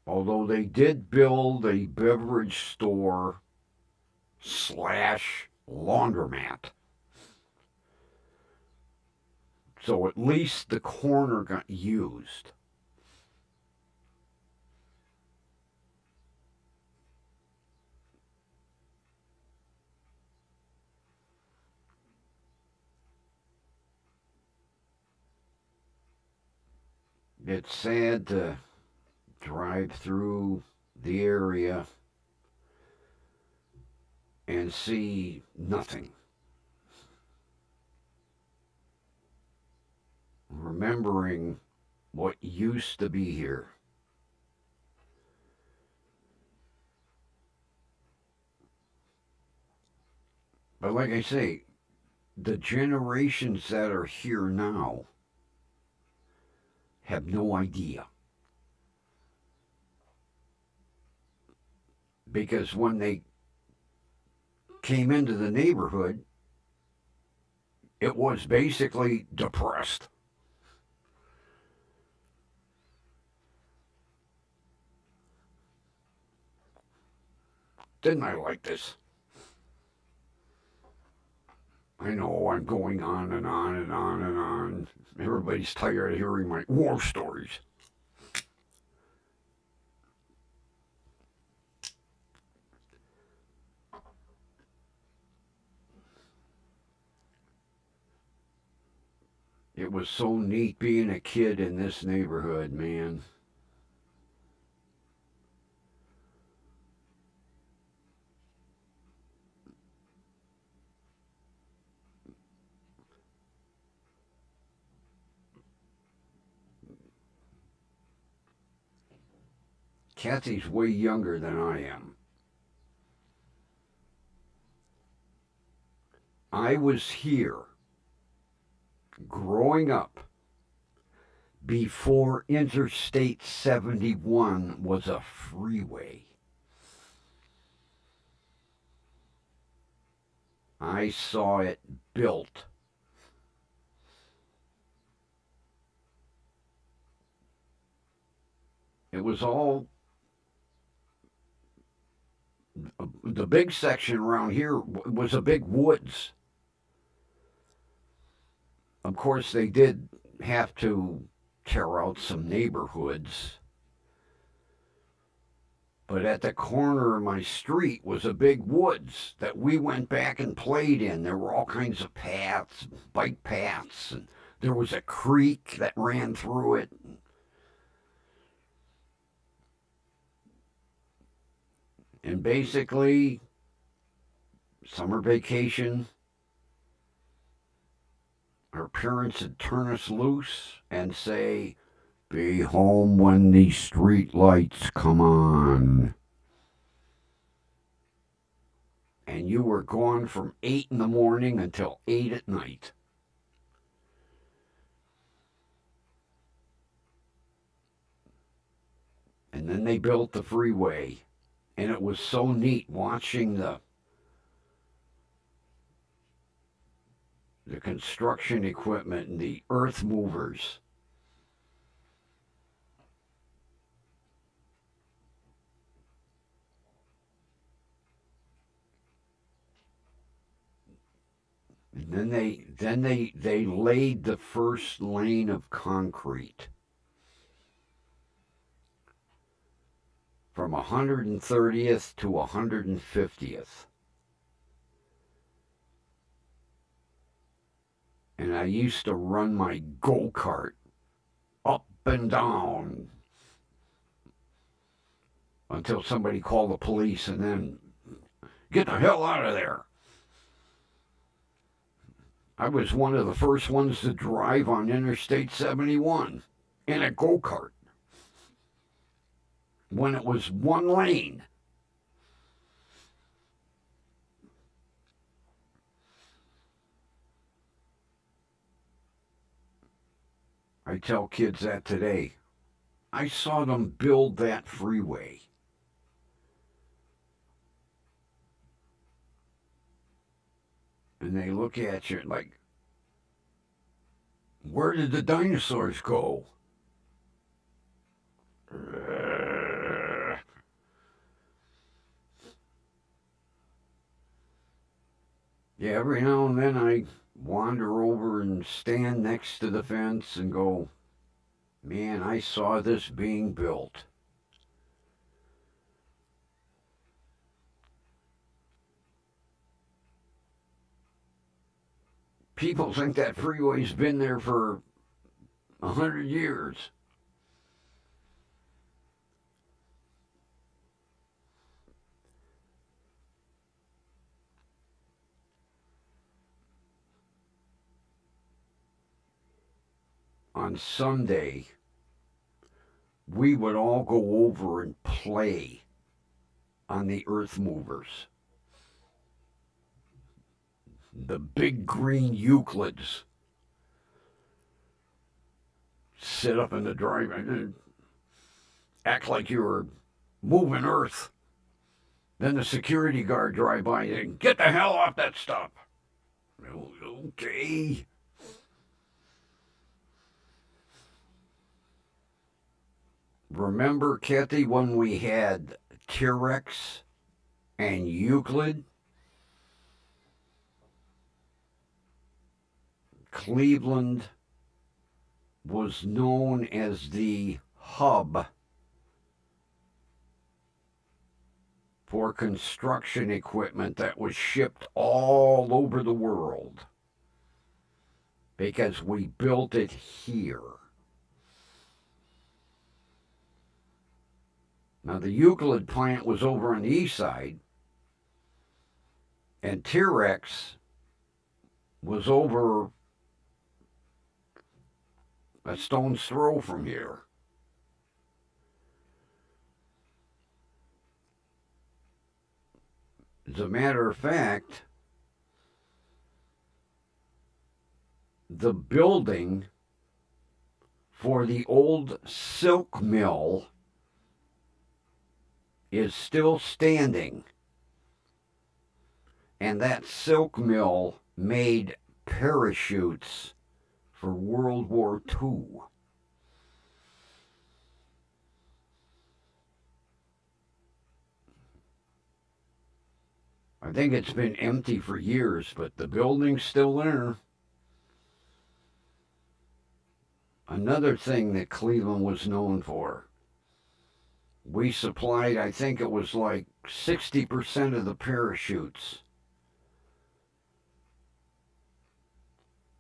Although they did build a beverage store / laundromat. So at least the corner got used. It's sad to drive through the area and see nothing. Remembering what used to be here. But like I say, the generations that are here now have no idea. Because when they came into the neighborhood, it was basically depressed. Didn't I like this? I know I'm going on and on and on and on. Everybody's tired of hearing my war stories. It was so neat being a kid in this neighborhood, man. Kathy's way younger than I am. I was here growing up before Interstate 71 was a freeway. I saw it built. It was all the big section around here was a big woods. Of course, they did have to tear out some neighborhoods. But at the corner of my street was a big woods that we went back and played in. There were all kinds of paths, bike paths, and there was a creek that ran through it. And basically, summer vacation, our parents would turn us loose and say, be home when the street lights come on. And you were gone from 8 in the morning until 8 at night. And then they built the freeway. And it was so neat watching the construction equipment and the earth movers. And then they laid the first lane of concrete from 130th to 150th. And I used to run my go-kart up and down until somebody called the police and then get the hell out of there. I was one of the first ones to drive on Interstate 71 in a go-kart when it was one lane. I tell kids that today. I saw them build that freeway. And they look at you like, where did the dinosaurs go? Yeah, every now and then I wander over and stand next to the fence and go, man, I saw this being built. People think that freeway's been there for 100 years. on Sunday, we would all go over and play on the earth movers. The big green Euclids. Sit up in the driveway and act like you were moving earth. Then the security guard drive by and get the hell off that stuff. Okay. Remember, Kathy, when we had T-Rex and Euclid? Cleveland was known as the hub for construction equipment that was shipped all over the world because we built it here. Now, the Euclid plant was over on the east side, and T-Rex was over a stone's throw from here. As a matter of fact, the building for the old silk mill is still standing. And that silk mill made parachutes for World War II. I think it's been empty for years, but the building's still there. Another thing that Cleveland was known for, we supplied, I think it was like 60% of the parachutes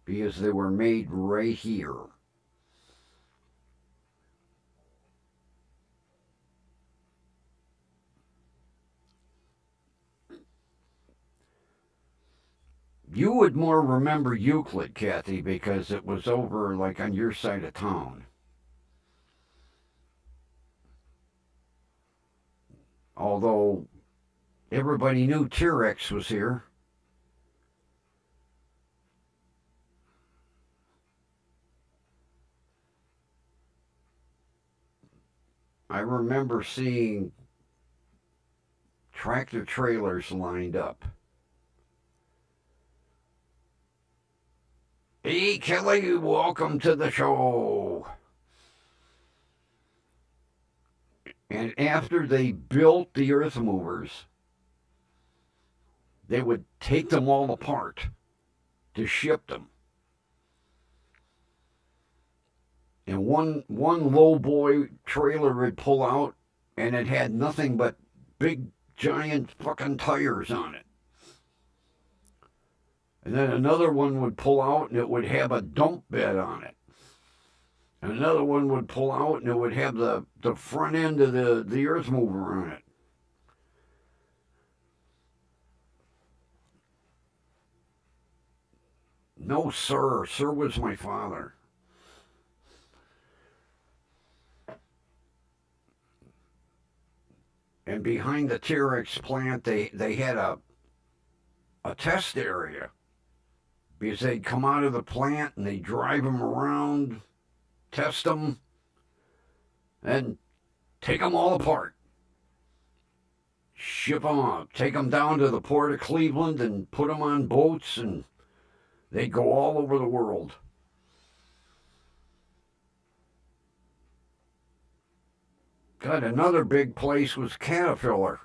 because they were made right here. You would more remember Euclid, Kathy, because it was over like on your side of town. Although everybody knew T-Rex was here. I remember seeing tractor trailers lined up. Hey, Kelly, welcome to the show. And after they built the earth movers, they would take them all apart to ship them. And one low boy trailer would pull out, and it had nothing but big, giant fucking tires on it. And then another one would pull out, and it would have a dump bed on it. And another one would pull out, and it would have the front end of the earth mover on it. No, sir. Sir was my father. And behind the T-Rex plant, they had a test area. Because they'd come out of the plant and they'd drive them around, test them, and take them all apart. Ship them up, take them down to the port of Cleveland and put them on boats, and they'd go all over the world. God, another big place was Caterpillar.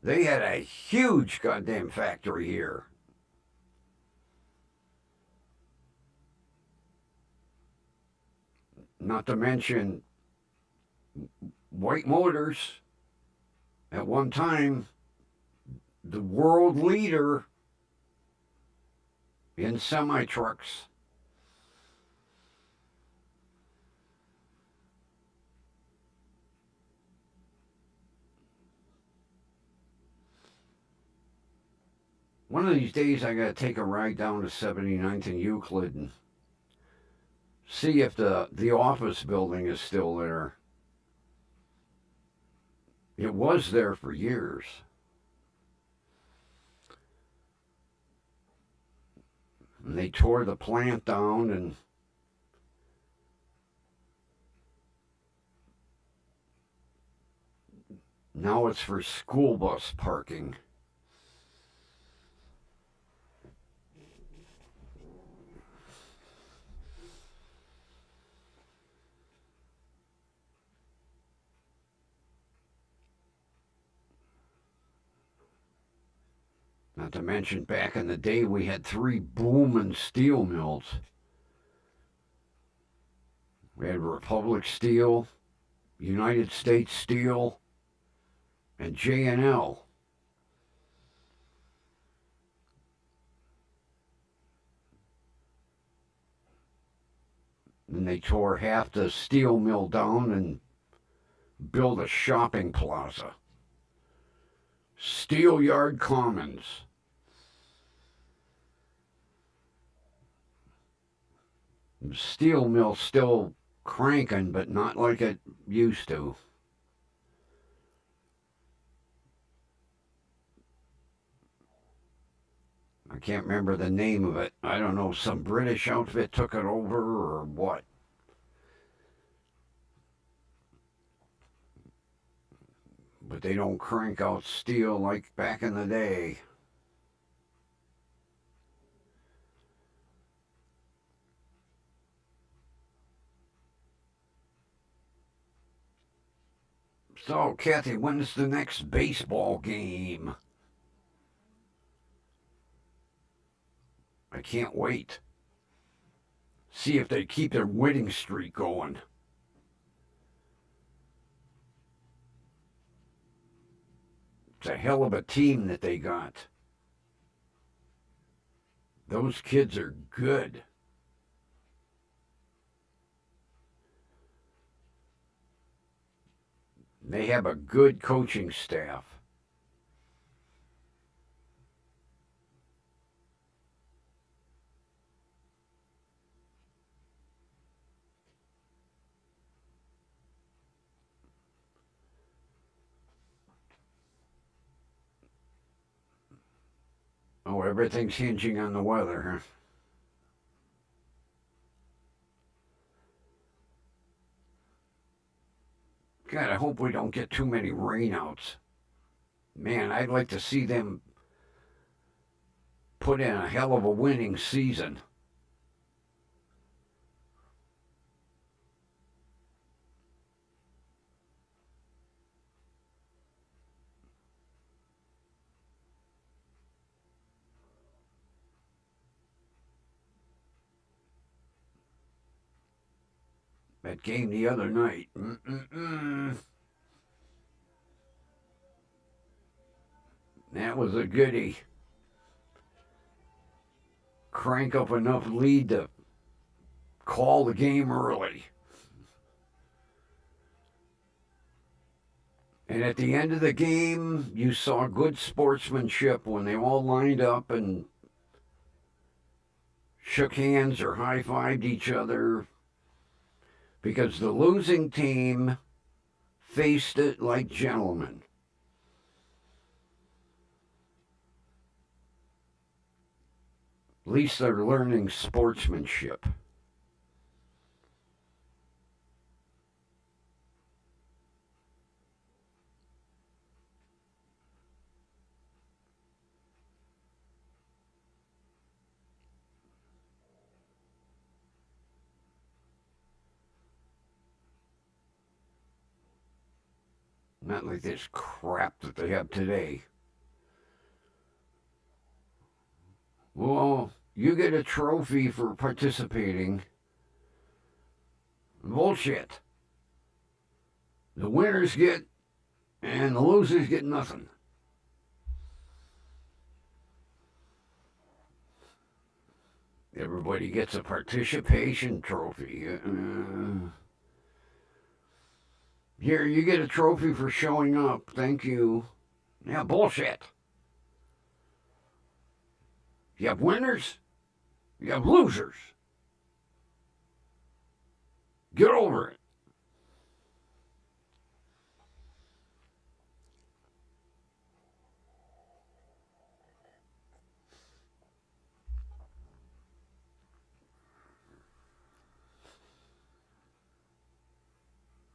They had a huge goddamn factory here. Not to mention White Motors, at one time, the world leader in semi-trucks. One of these days I got to take a ride down to 79th and Euclid and See if the office building is still there. It was there for years. And they tore the plant down, and now it's for school bus parking. Not to mention, back in the day, we had 3 booming steel mills. We had Republic Steel, United States Steel, and J&L. And they tore half the steel mill down and built a shopping plaza. Steel Yard Commons. The steel mill's still cranking, but not like it used to. I can't remember the name of it. I don't know, some British outfit took it over or what. But they don't crank out steel like back in the day. So, Kathy, when's the next baseball game? I can't wait. See if they keep their winning streak going. It's a hell of a team that they got. Those kids are good. They have a good coaching staff. Oh, everything's hinging on the weather, huh? God, I hope we don't get too many rainouts. Man, I'd like to see them put in a hell of a winning season. That game the other night. That was a goodie. Crank up enough lead to call the game early. And at the end of the game, you saw good sportsmanship when they all lined up and shook hands or high-fived each other, because the losing team faced it like gentlemen. At least they're learning sportsmanship. Not like this crap that they have today. Well, you get a trophy for participating. Bullshit. The winners get, and the losers get nothing. Everybody gets a participation trophy. Here, you get a trophy for showing up. Thank you. Yeah, bullshit. You have winners, you have losers. Get over it.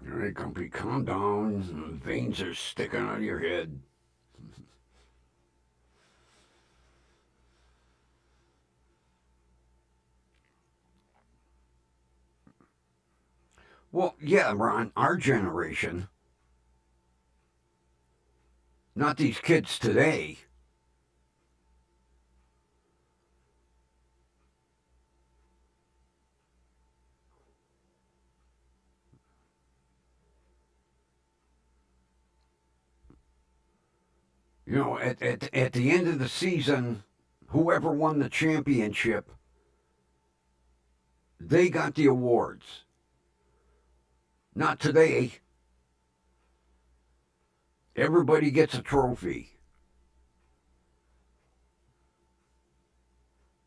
All right, Grumpy, calm down. The veins are sticking out of your head. Well, yeah, Ron, our generation, not these kids today. You know, at the end of the season, whoever won the championship, they got the awards. Not today. Everybody gets a trophy.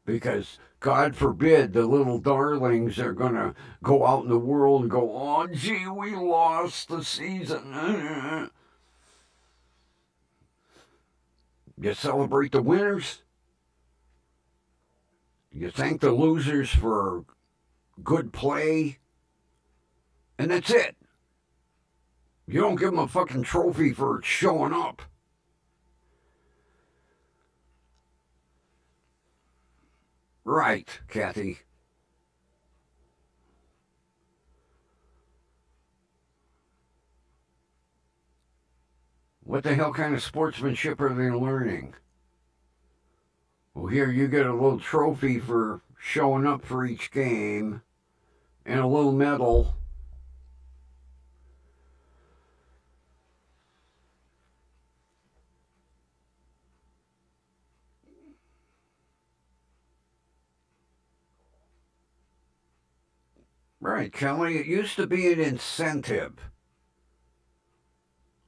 Because, God forbid, the little darlings are going to go out in the world and go, oh, gee, we lost the season. You celebrate the winners. You thank the losers for good play. And that's it. You don't give them a fucking trophy for showing up. Right, Kathy. What the hell kind of sportsmanship are they learning? Well, here you get a little trophy for showing up for each game and a little medal. Right, Kelly, it used to be an incentive.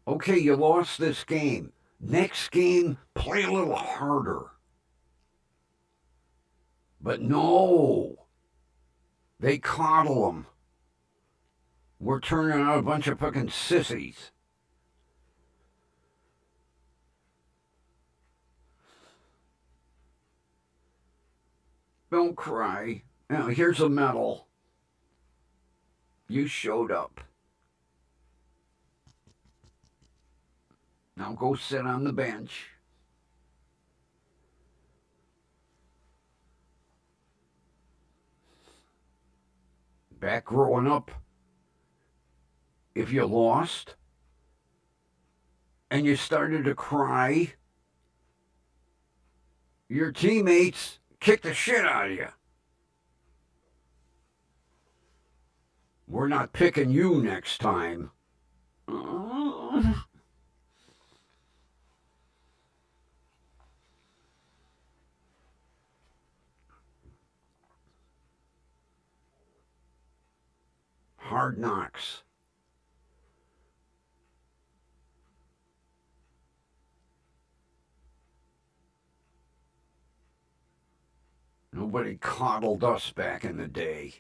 Okay, you lost this game. Next game, play a little harder. But no, they coddle them. We're turning out a bunch of fucking sissies. Don't cry. Now, here's a medal. You showed up. Now go sit on the bench. Back growing up, if you lost and you started to cry, your teammates kicked the shit out of you. We're not picking you next time. Hard knocks. Nobody coddled us back in the day.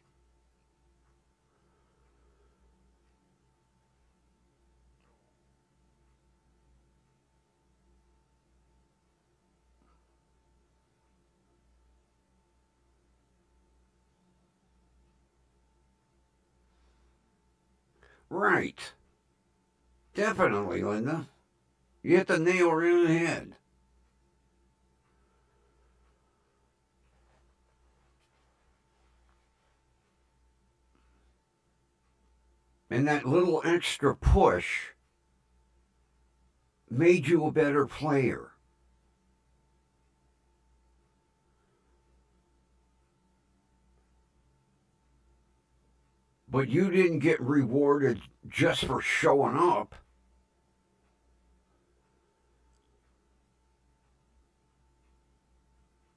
Right. Definitely, Linda. You hit the nail right on the head. And that little extra push made you a better player. But you didn't get rewarded just for showing up.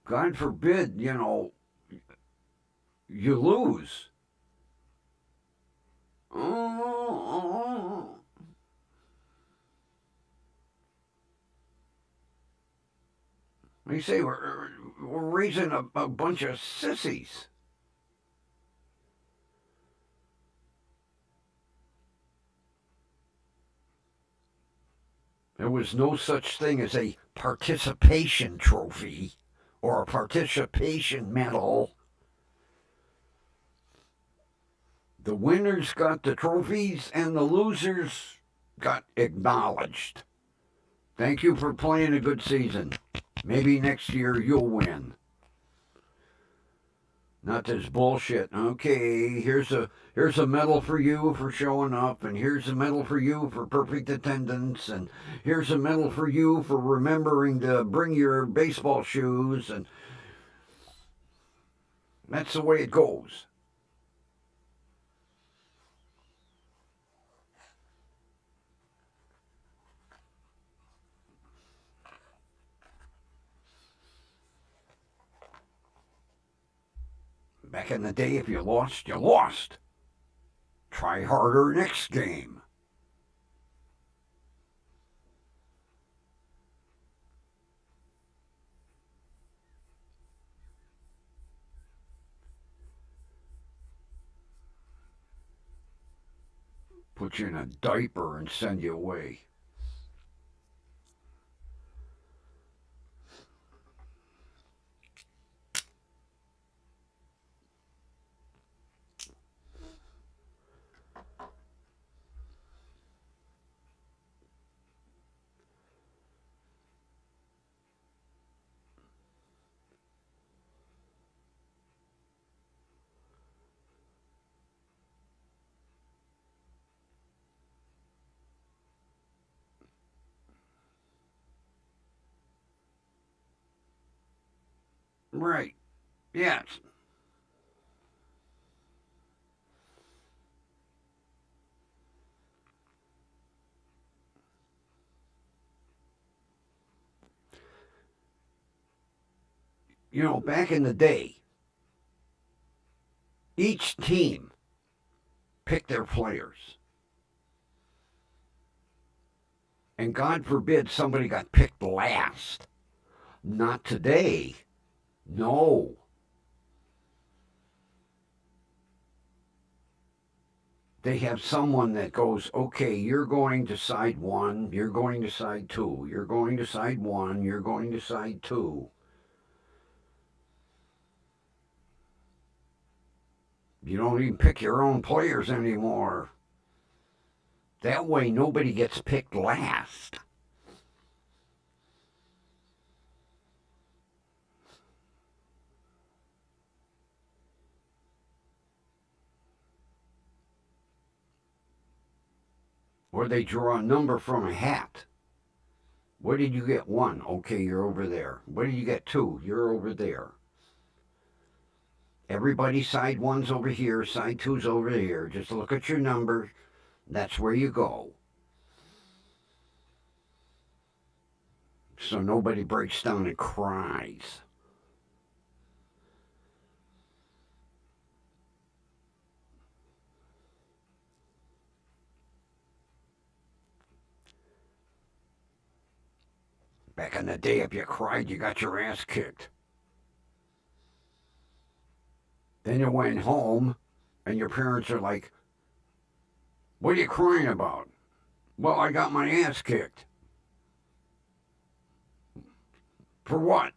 God forbid, you lose. They say we're raising a bunch of sissies. There was no such thing as a participation trophy or a participation medal. The winners got the trophies and the losers got acknowledged. Thank you for playing a good season. Maybe next year you'll win. Not this bullshit. Okay, here's a medal for you for showing up, and here's a medal for you for perfect attendance, and here's a medal for you for remembering to bring your baseball shoes, and that's the way it goes. Back in the day, if you lost, you lost. Try harder next game. Put you in a diaper and send you away. Right. Yes. You know, back in the day, each team picked their players. And God forbid somebody got picked last. Not today. No. They have someone that goes, okay, you're going to side one, you're going to side two, you're going to side one, you're going to side two. You don't even pick your own players anymore. That way, nobody gets picked last. Or they draw a number from a hat. What did you get? One. Okay, you're over there. What did you get? Two. You're over there. Everybody side one's over here, side two's over here. Just look at your number. That's where you go. So nobody breaks down and cries. Back in the day, if you cried, you got your ass kicked. Then you went home, and your parents are like, what are you crying about? Well, I got my ass kicked. For what?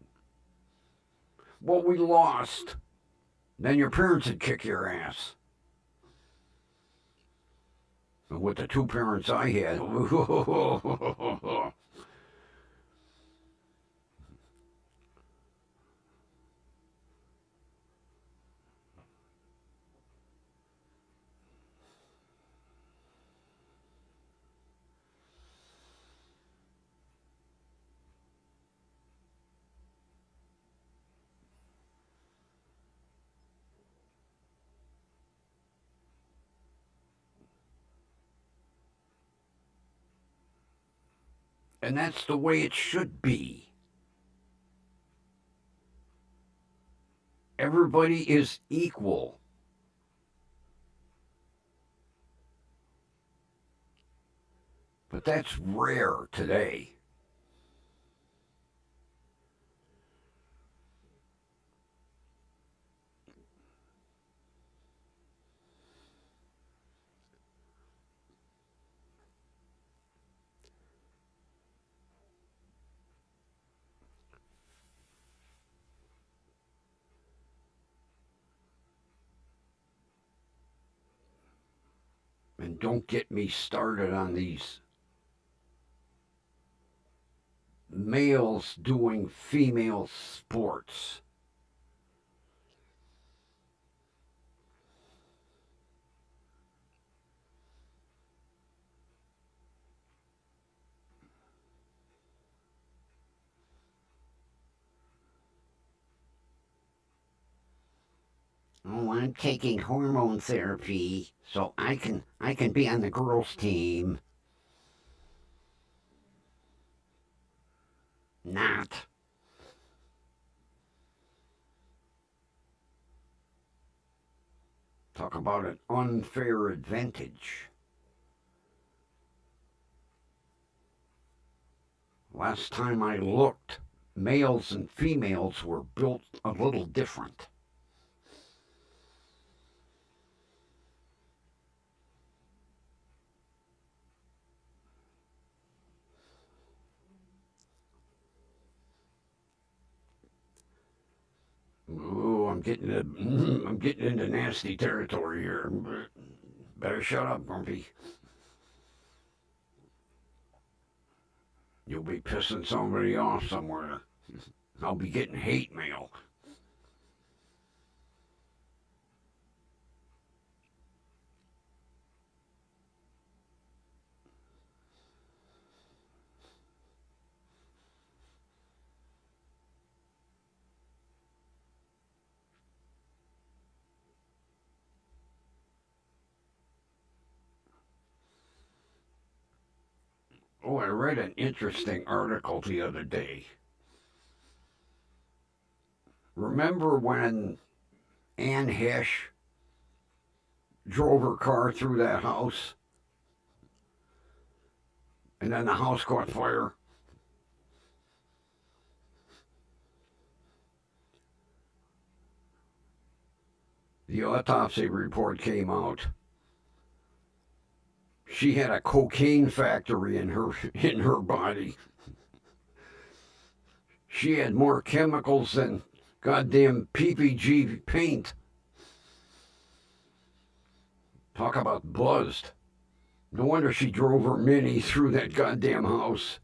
Well, we lost. Then your parents would kick your ass. With the two parents I had, and that's the way it should be. Everybody is equal. But that's rare today. And don't get me started on these males doing female sports. Oh, I'm taking hormone therapy so I can be on the girls' team. Not. Talk about an unfair advantage. Last time I looked, males and females were built a little different. Oh, I'm getting into nasty territory here. Better shut up, Grumpy. You'll be pissing somebody off somewhere. I'll be getting hate mail. Oh, I read an interesting article the other day. Remember when Anne Hesh drove her car through that house and then the house caught fire? The autopsy report came out. She had a cocaine factory in her body. She had more chemicals than goddamn PPG paint. Talk about buzzed. No wonder she drove her Mini through that goddamn house.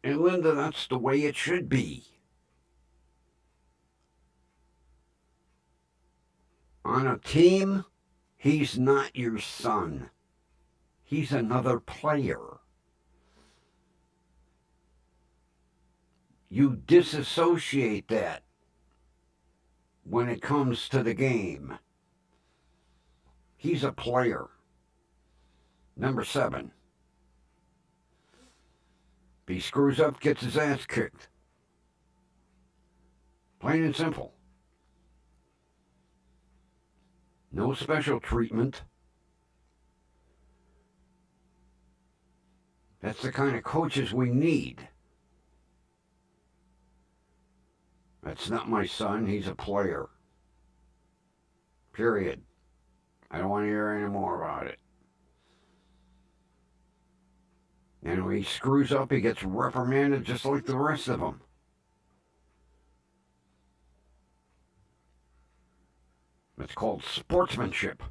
And Linda, that's the way it should be. On a team, he's not your son. He's another player. You disassociate that when it comes to the game. He's a player. Number 7. If he screws up, gets his ass kicked. Plain and simple. No special treatment. That's the kind of coaches we need. That's not my son. He's a player. Period. I don't want to hear any more about it. And when he screws up, he gets reprimanded just like the rest of them. It's called sportsmanship.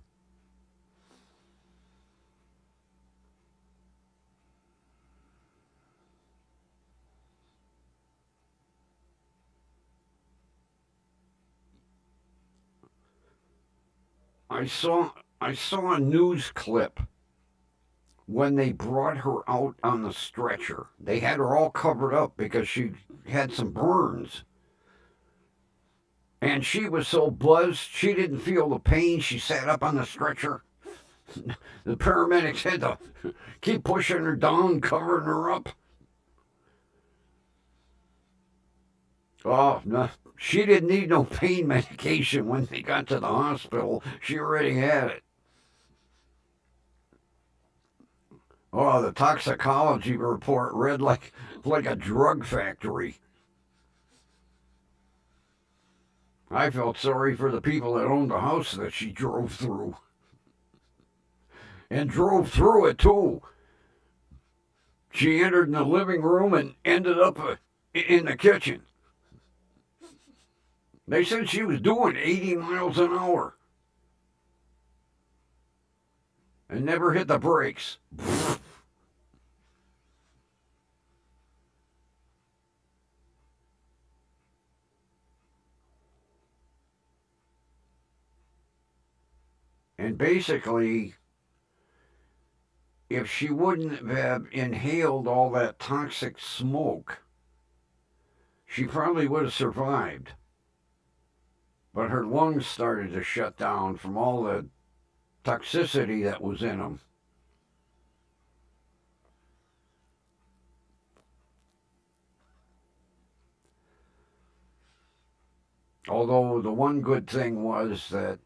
I saw a news clip when they brought her out on the stretcher. They had her all covered up because she had some burns. And she was so buzzed, she didn't feel the pain. She sat up on the stretcher. The paramedics had to keep pushing her down, covering her up. Oh, no. She didn't need no pain medication when they got to the hospital. She already had it. Oh, the toxicology report read like a drug factory. I felt sorry for the people that owned the house that she drove through. And drove through it too. She entered in the living room and ended up in the kitchen. They said she was doing 80 miles an hour and never hit the brakes. And basically, if she wouldn't have inhaled all that toxic smoke, she probably would have survived. But her lungs started to shut down from all the toxicity that was in them. Although the one good thing was that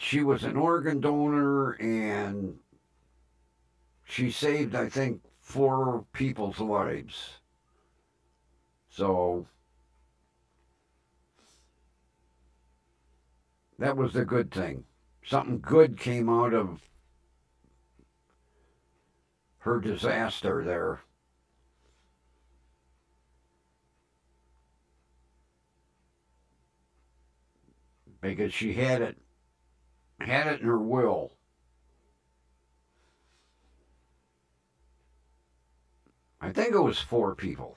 she was an organ donor and she saved, I think, 4 people's lives. So that was the good thing. Something good came out of her disaster there. Because she had it in her will. I think it was 4 people.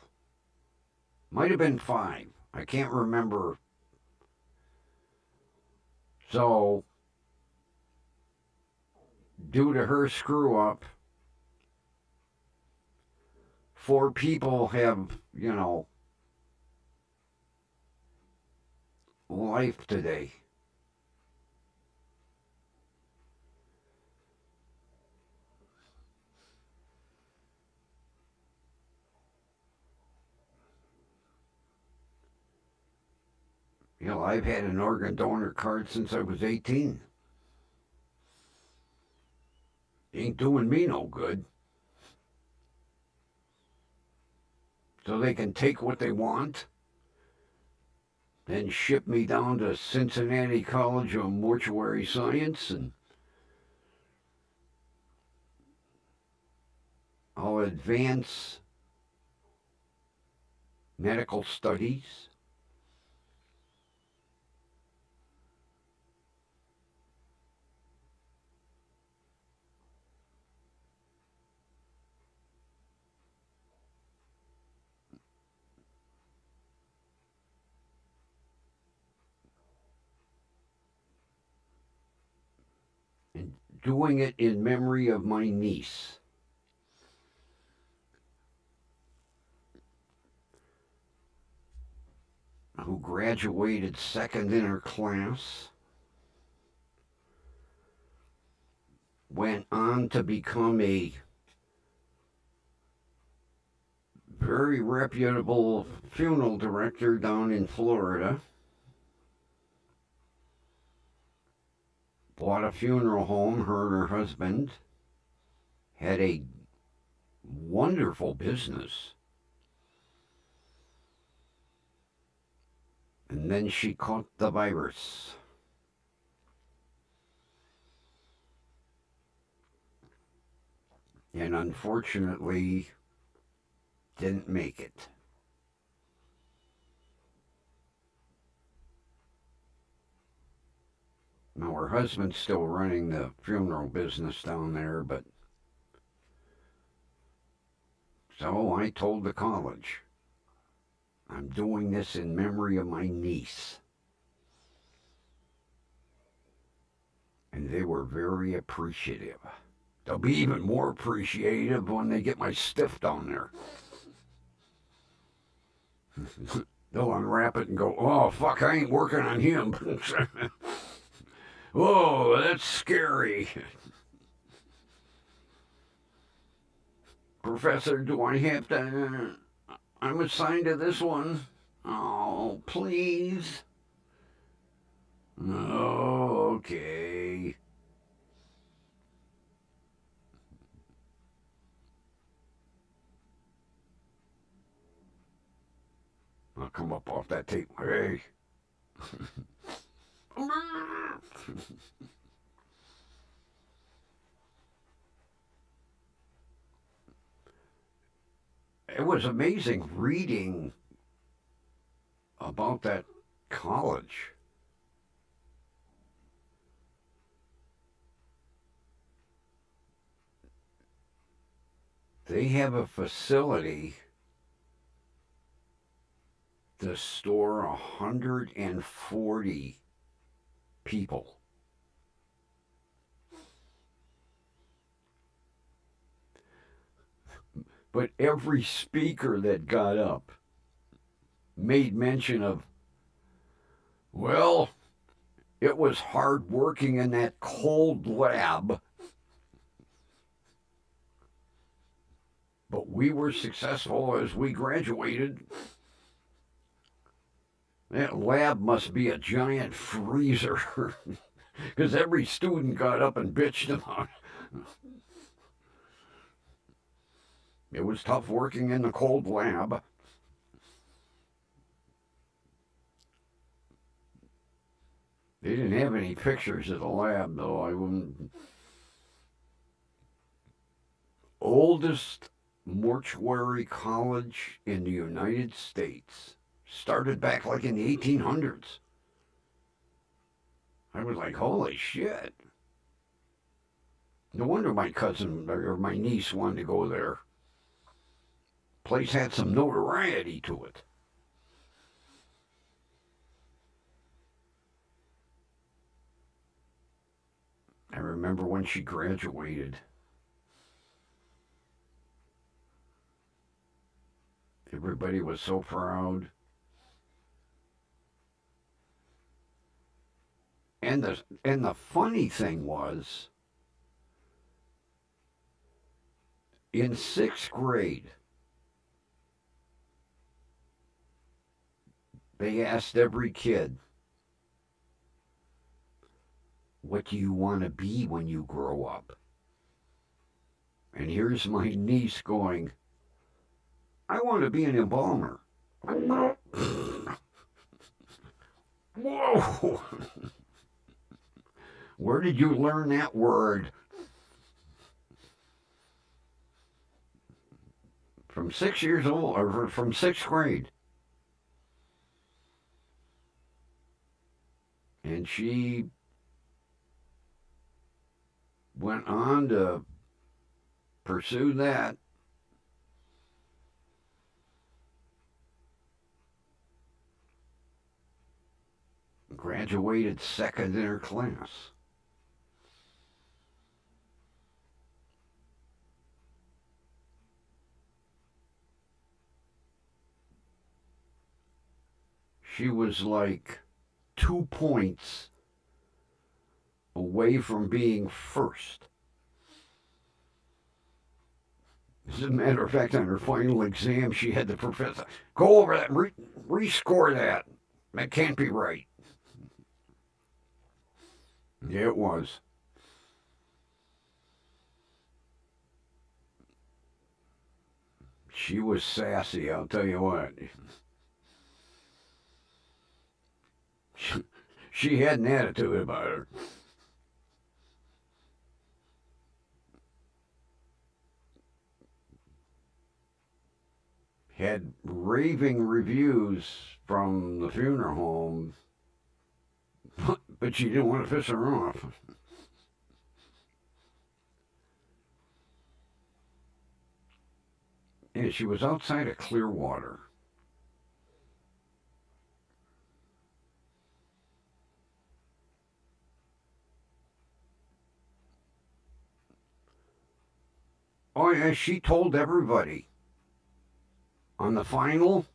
Might have been 5. I can't remember. So, due to her screw up, 4 people have, life today. I've had an organ donor card since I was 18. Ain't doing me no good. So they can take what they want, then ship me down to Cincinnati College of Mortuary Science, and I'll advance medical studies. And doing it in memory of my niece. Who graduated second in her class, went on to become a very reputable funeral director down in Florida. Bought a funeral home, her and her husband. Had a wonderful business. And then she caught the virus. And unfortunately, didn't make it. Now, her husband's still running the funeral business down there, but so I told the college, I'm doing this in memory of my niece. And they were very appreciative. They'll be even more appreciative when they get my stiff down there. They'll unwrap it and go, oh, fuck, I ain't working on him. Oh, that's scary. Professor, do I have to... I'm assigned to this one. Oh, please. Oh, okay. I'll come up off that tape. Hey, It was amazing reading about that college. They have a facility to store 140 people. But every speaker that got up made mention of, well, it was hard working in that cold lab, but we were successful as we graduated. That lab must be a giant freezer because every student got up and bitched about it. It was tough working in the cold lab. They didn't have any pictures of the lab, though. I wouldn't. Oldest mortuary college in the United States. Started back like in the 1800s. I was like, holy shit. No wonder my cousin or my niece wanted to go there. Place had some notoriety to it. I remember when she graduated. Everybody was so proud. And the funny thing was, in 6th grade, they asked every kid, what do you want to be when you grow up? And here's my niece going, I want to be an embalmer. Whoa! Where did you learn that word? From 6 years old, or from 6th grade. And she went on to pursue that. Graduated second in her class. She was like 2 points away from being first. As a matter of fact, on her final exam, she had the professor go over that, rescore that. That can't be right. Yeah, it was. She was sassy, I'll tell you what. She had an attitude about her. Had raving reviews from the funeral home, but she didn't want to piss her off. And she was outside of Clearwater. Oh, yeah, she told everybody. On the final,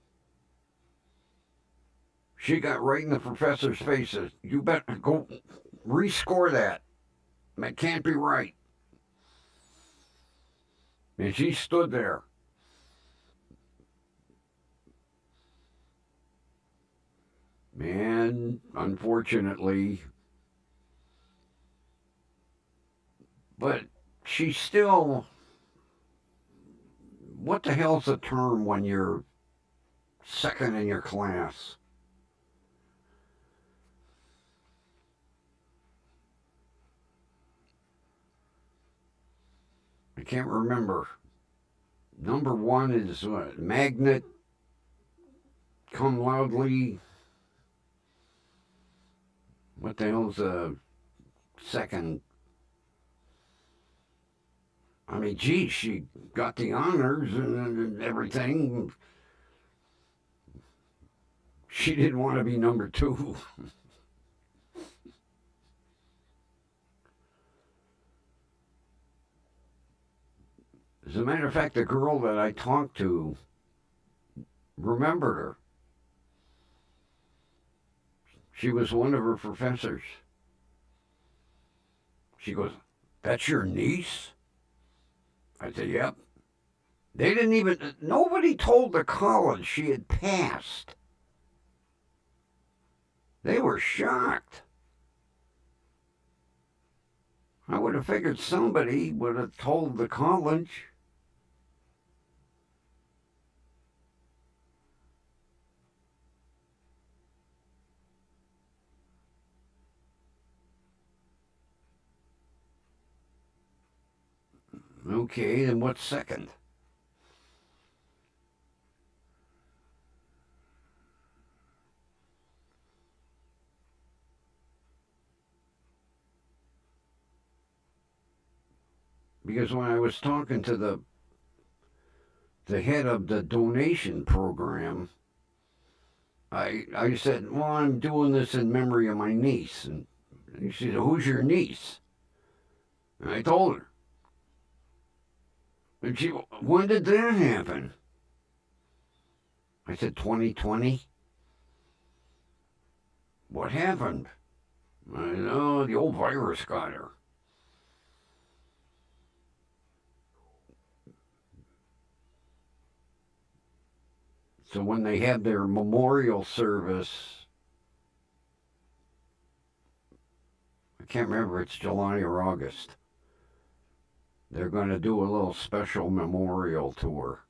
she got right in the professor's faces. You better go rescore that. That can't be right. And she stood there. And unfortunately, but she still, what the hell's the term when you're second in your class? can't remember. Number one is Magnet, Come Loudly. What the hell's second? I mean, geez, she got the honors and everything. She didn't want to be number two. As a matter of fact, the girl that I talked to remembered her. She was one of her professors. She goes, "That's your niece?" I said, "Yep." They didn't even, nobody told the college she had passed. They were shocked. I would have figured somebody would have told the college. Okay, then what's second? Because when I was talking to the head of the donation program, I said, "Well, I'm doing this in memory of my niece." And she said, "Who's your niece?" And I told her. And she, "When did that happen?" I said, 2020. "What happened?" I know the old virus got her. So when they had their memorial service, I can't remember, it's July or August, they're going to do a little special memorial tour.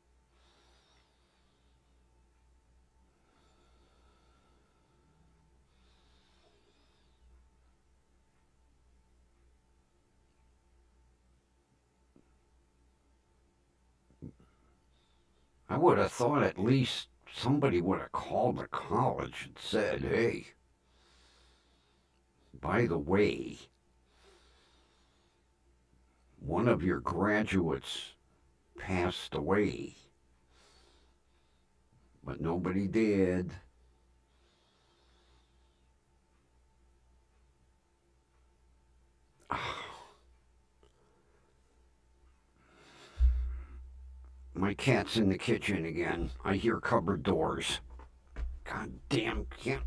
I would have thought at least somebody would have called the college and said, "Hey, by the way, one of your graduates passed away." But nobody did. My cat's in the kitchen again. I hear cupboard doors. God damn cat.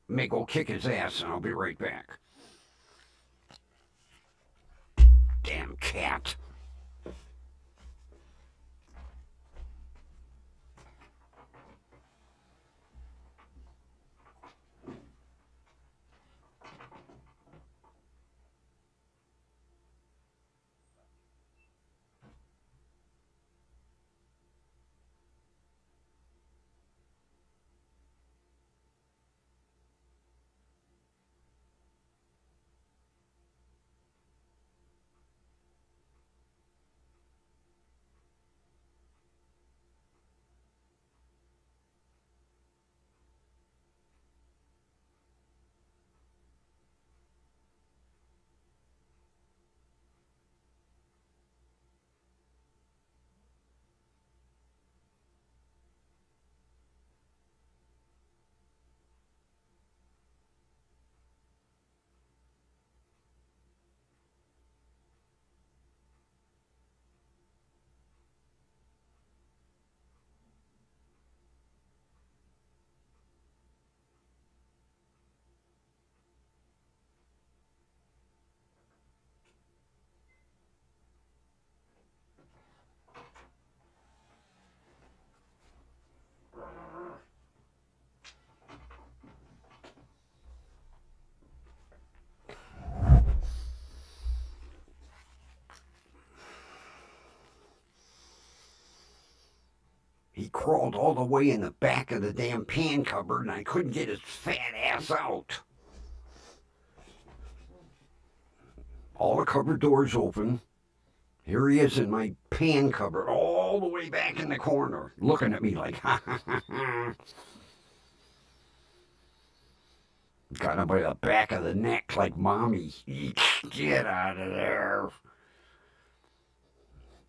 May go kick his ass and I'll be right back. Damn cat. He crawled all the way in the back of the damn pan cupboard and I couldn't get his fat ass out. All the cupboard doors open. Here he is in my pan cupboard, all the way back in the corner, looking at me like, ha ha ha ha. Got him by the back of the neck like, Mommy, get out of there.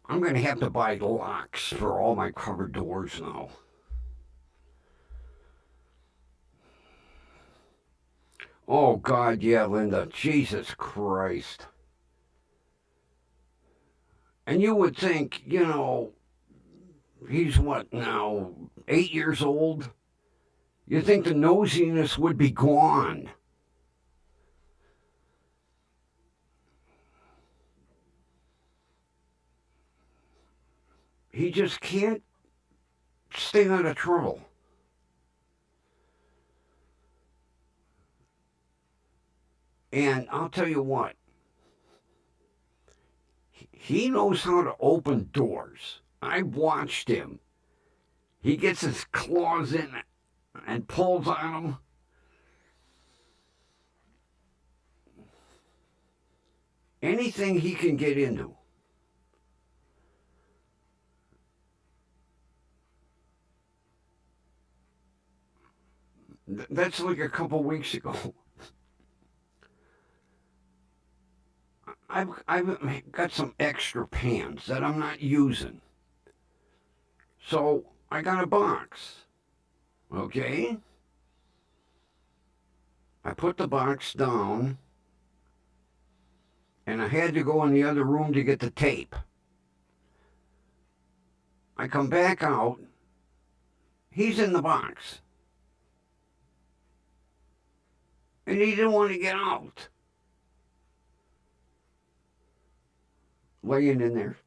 I'm going to have to buy locks for all my cupboard doors now. Oh, God, yeah, Linda. Jesus Christ. And you would think, he's what now, 8 years old? You'd think the nosiness would be gone. He just can't stay out of trouble. And I'll tell you what, he knows how to open doors. I watched him. He gets his claws in and pulls on them. Anything he can get into. That's like a couple weeks ago. I've got some extra pans that I'm not using. So I got a box. Okay? I put the box down, and I had to go in the other room to get the tape. I come back out. He's in the box. And he didn't want to get out. Laying in there.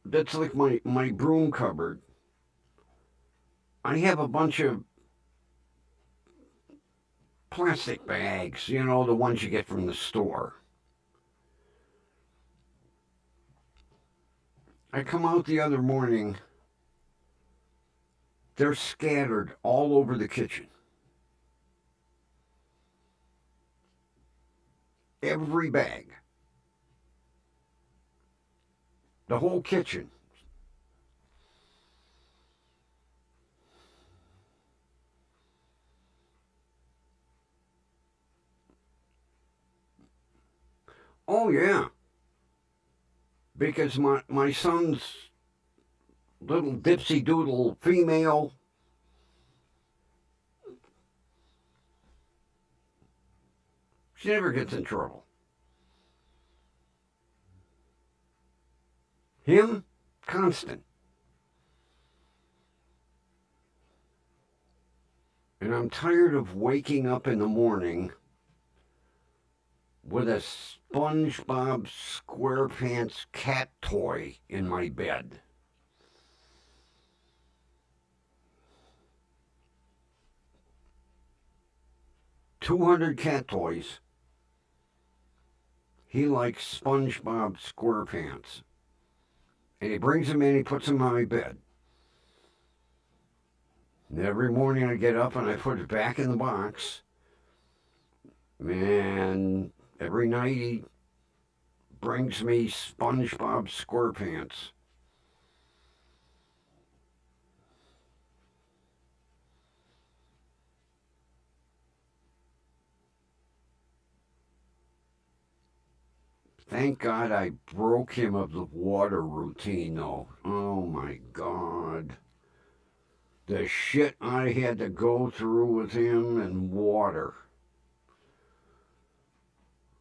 That's like my broom cupboard. I have a bunch of plastic bags, the ones you get from the store. I come out the other morning, they're scattered all over the kitchen. Every bag. The whole kitchen. Oh, yeah. Because my son's little dipsy doodle female, she never gets in trouble. Him, constant. And I'm tired of waking up in the morning with a SpongeBob SquarePants cat toy in my bed. $200 cat toys. He likes SpongeBob SquarePants. And he brings them in, he puts them on my bed. And every morning I get up and I put it back in the box. And every night he brings me SpongeBob SquarePants. Thank God I broke him of the water routine, though. Oh my God. The shit I had to go through with him and water.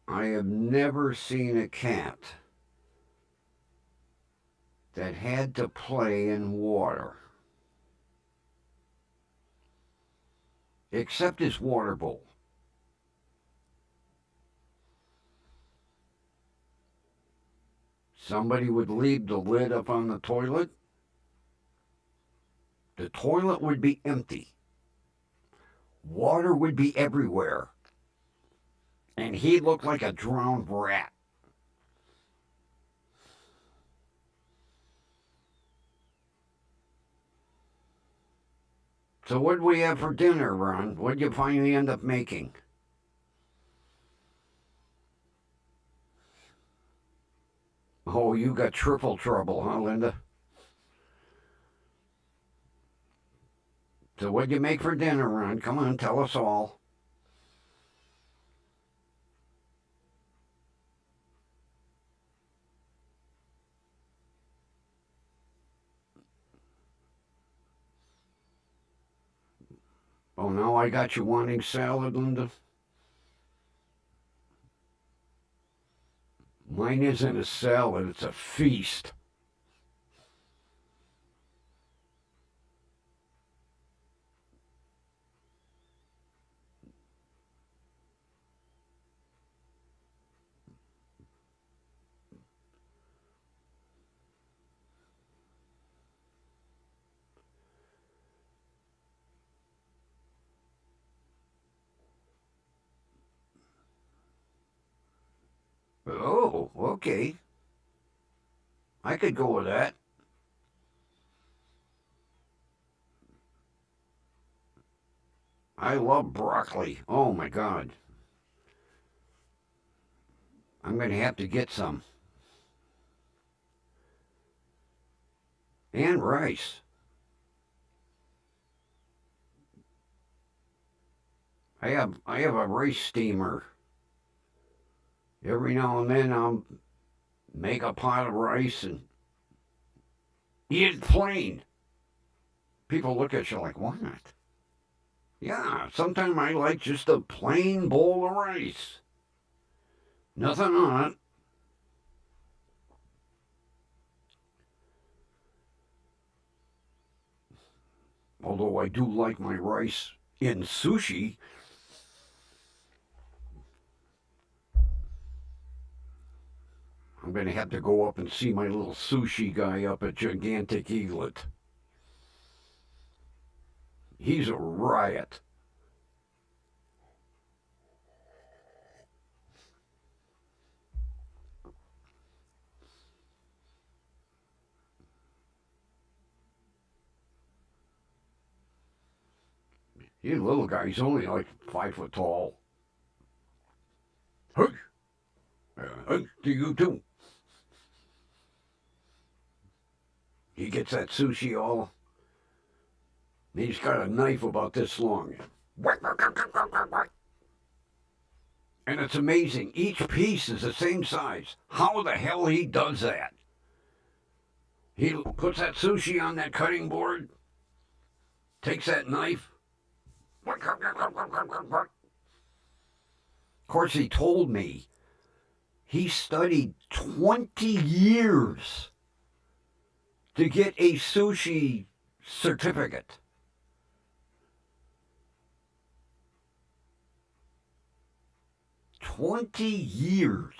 I have never seen a cat that had to play in water. Except his water bowl. Somebody would leave the lid up on the toilet. The toilet would be empty. Water would be everywhere. And he looked like a drowned rat. So what did we have for dinner, Ron? What did you finally end up making? Oh, you got triple trouble, huh, Linda? So what'd you make for dinner, Ron? Come on, tell us all. Oh, now I got you wanting salad, Linda? Mine isn't a salad, it's a feast. Oh, okay. I could go with that. I love broccoli. Oh my God. I'm going to have to get some. And rice. I have a rice steamer. Every now and then I'll make a pot of rice and eat it plain. People look at you like, what? Yeah, sometimes I like just a plain bowl of rice. Nothing on it. Although I do like my rice in sushi. I'm going to have to go up and see my little sushi guy up at Gigantic Eaglet. He's a riot. He's a little guy. He's only like 5 foot tall. Hey, hey, to you too. He gets that sushi all. He's got a knife about this long. And it's amazing. Each piece is the same size. How the hell he does that? He puts that sushi on that cutting board, takes that knife. Of course, he told me he studied 20 years to get a sushi certificate. 20 years.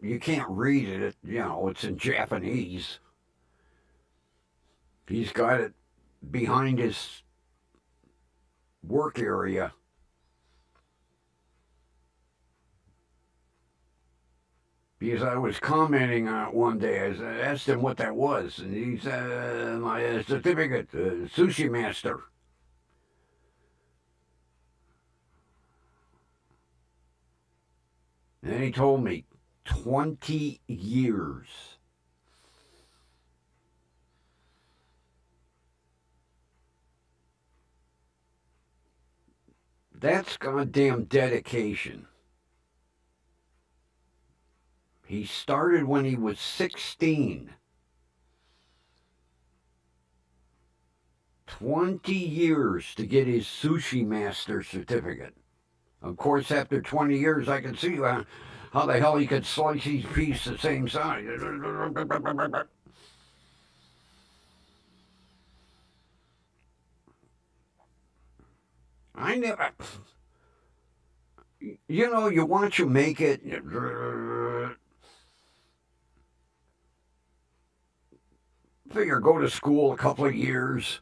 You can't read it, it's in Japanese. He's got it behind his work area. Because I was commenting on it one day. I asked him what that was, and he said, my certificate, sushi master. And then he told me 20 years. That's goddamn dedication. He started when he was 16. 20 years to get his sushi master certificate. Of course, after 20 years, I can see how the hell he could slice each piece the same size. I never. Once you make it, figure go to school a couple of years.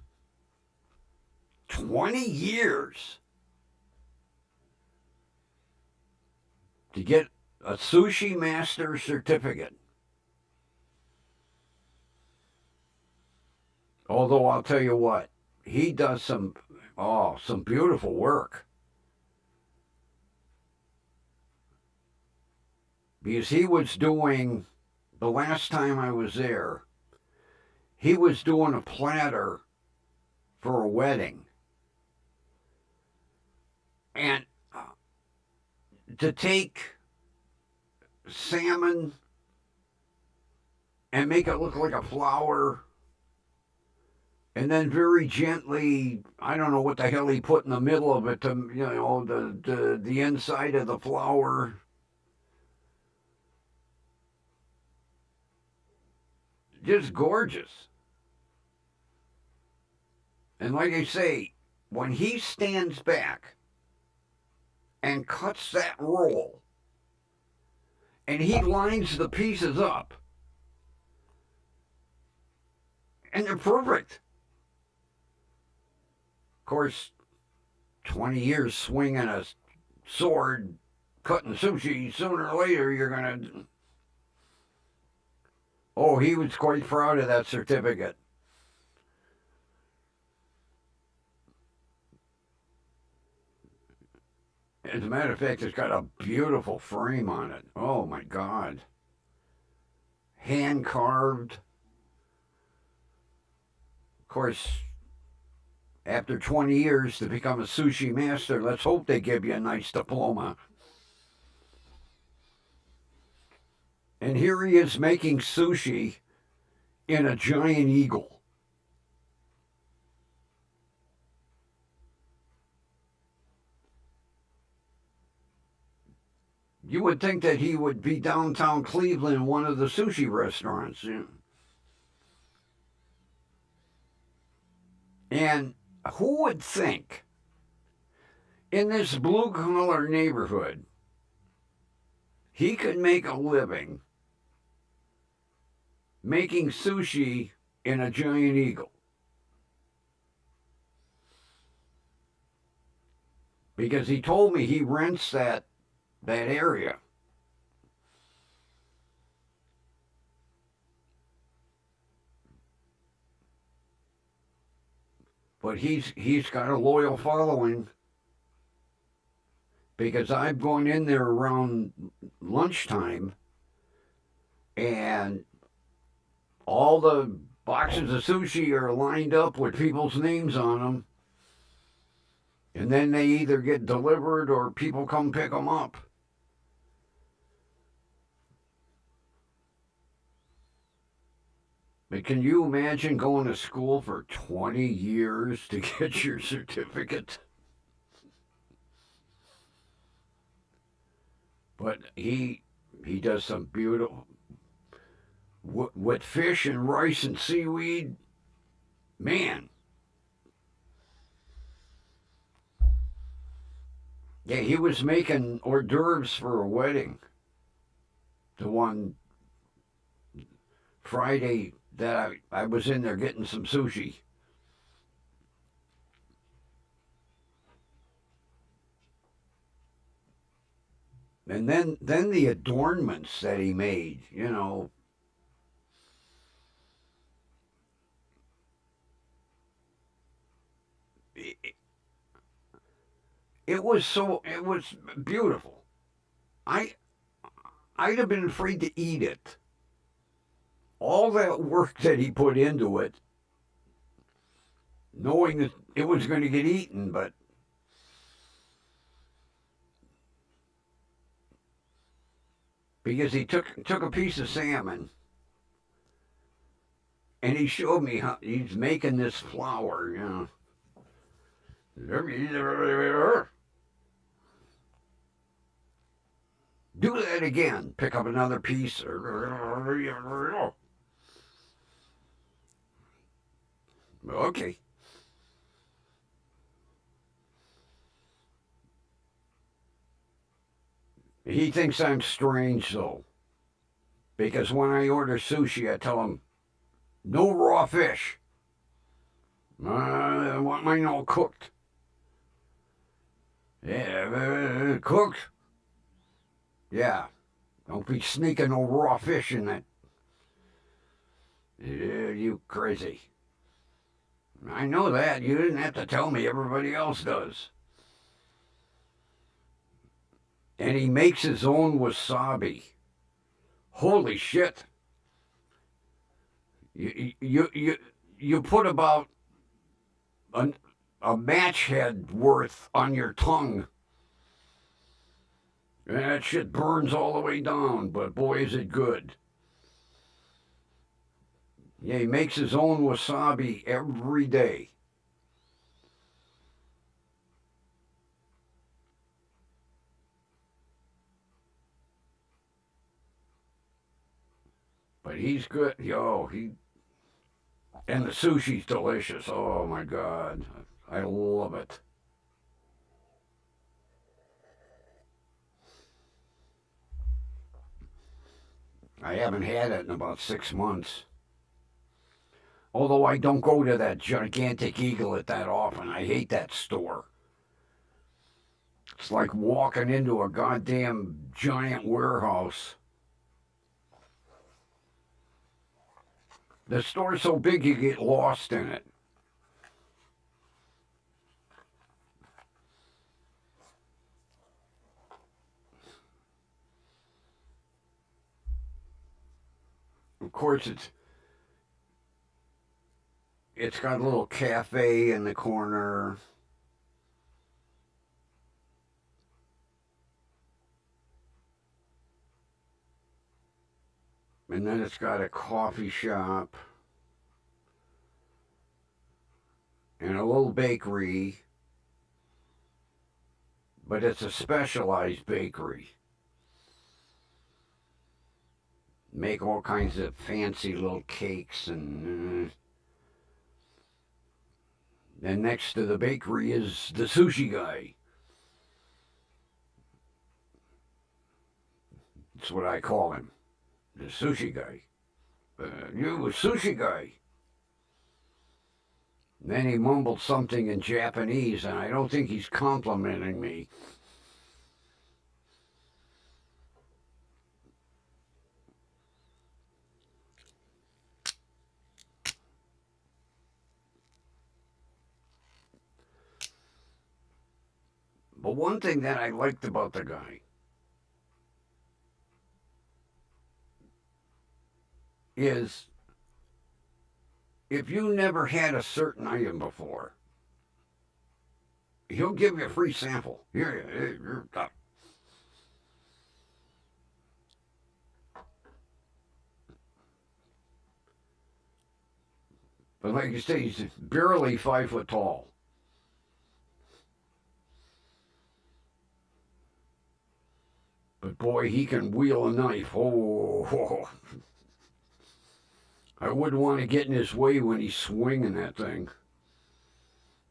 20 years. to get a sushi master certificate. Although I'll tell you what, he does some beautiful work. Because he was doing, the last time I was there, he was doing a platter for a wedding. And to take salmon and make it look like a flower, and then very gently, I don't know what the hell he put in the middle of it to, the inside of the flower. Just gorgeous. And like I say, when he stands back and cuts that roll, and he lines the pieces up, and they're perfect. Of course, 20 years swinging a sword, cutting sushi, sooner or later you're going to... Oh, he was quite proud of that certificate. As a matter of fact, it's got a beautiful frame on it. Oh, my God. Hand carved. Of course, after 20 years to become a sushi master, let's hope they give you a nice diploma. And here he is making sushi in a giant eagle. You would think that he would be downtown Cleveland in one of the sushi restaurants. And who would think in this blue-collar neighborhood he could make a living making sushi in a giant eagle? Because he told me he rents that area. But he's got a loyal following, because I've gone in there around lunchtime and all the boxes of sushi are lined up with people's names on them, and then they either get delivered or people come pick them up. But can you imagine going to school for 20 years to get your certificate? But he does some beautiful, with fish and rice and seaweed. Man. Yeah, he was making hors d'oeuvres for a wedding. The one Friday that I was in there getting some sushi. And then the adornments that he made, it was beautiful. I'd have been afraid to eat it. All that work that he put into it, knowing that it was going to get eaten, but because he took a piece of salmon and he showed me how he's making this flour, Do that again. Pick up another piece. Okay. He thinks I'm strange, though. Because when I order sushi, I tell him, no raw fish. I want mine all cooked. Yeah, cooked. Yeah. Don't be sneaking no raw fish in that. Yeah, you crazy. I know that. You didn't have to tell me. Everybody else does. And he makes his own wasabi. Holy shit. You put about a match head worth on your tongue. And that shit burns all the way down, but boy, is it good. Yeah, he makes his own wasabi every day. But he's good. And the sushi's delicious. Oh my God. I love it. I haven't had it in about 6 months. Although I don't go to that gigantic eaglet that often. I hate that store. It's like walking into a goddamn giant warehouse. The store's so big you get lost in it. Of course, it's got a little cafe in the corner. And then it's got a coffee shop and a little bakery. But it's a specialized bakery. Make all kinds of fancy little cakes and then next to the bakery is the sushi guy. That's what I call him, the sushi guy. You, a sushi guy. Then he mumbled something in Japanese, and I don't think he's complimenting me. But one thing that I liked about the guy is if you never had a certain item before, he'll give you a free sample. Here. But like you say, he's barely 5 foot tall. But boy, he can wheel a knife. Oh. I wouldn't want to get in his way when he's swinging that thing.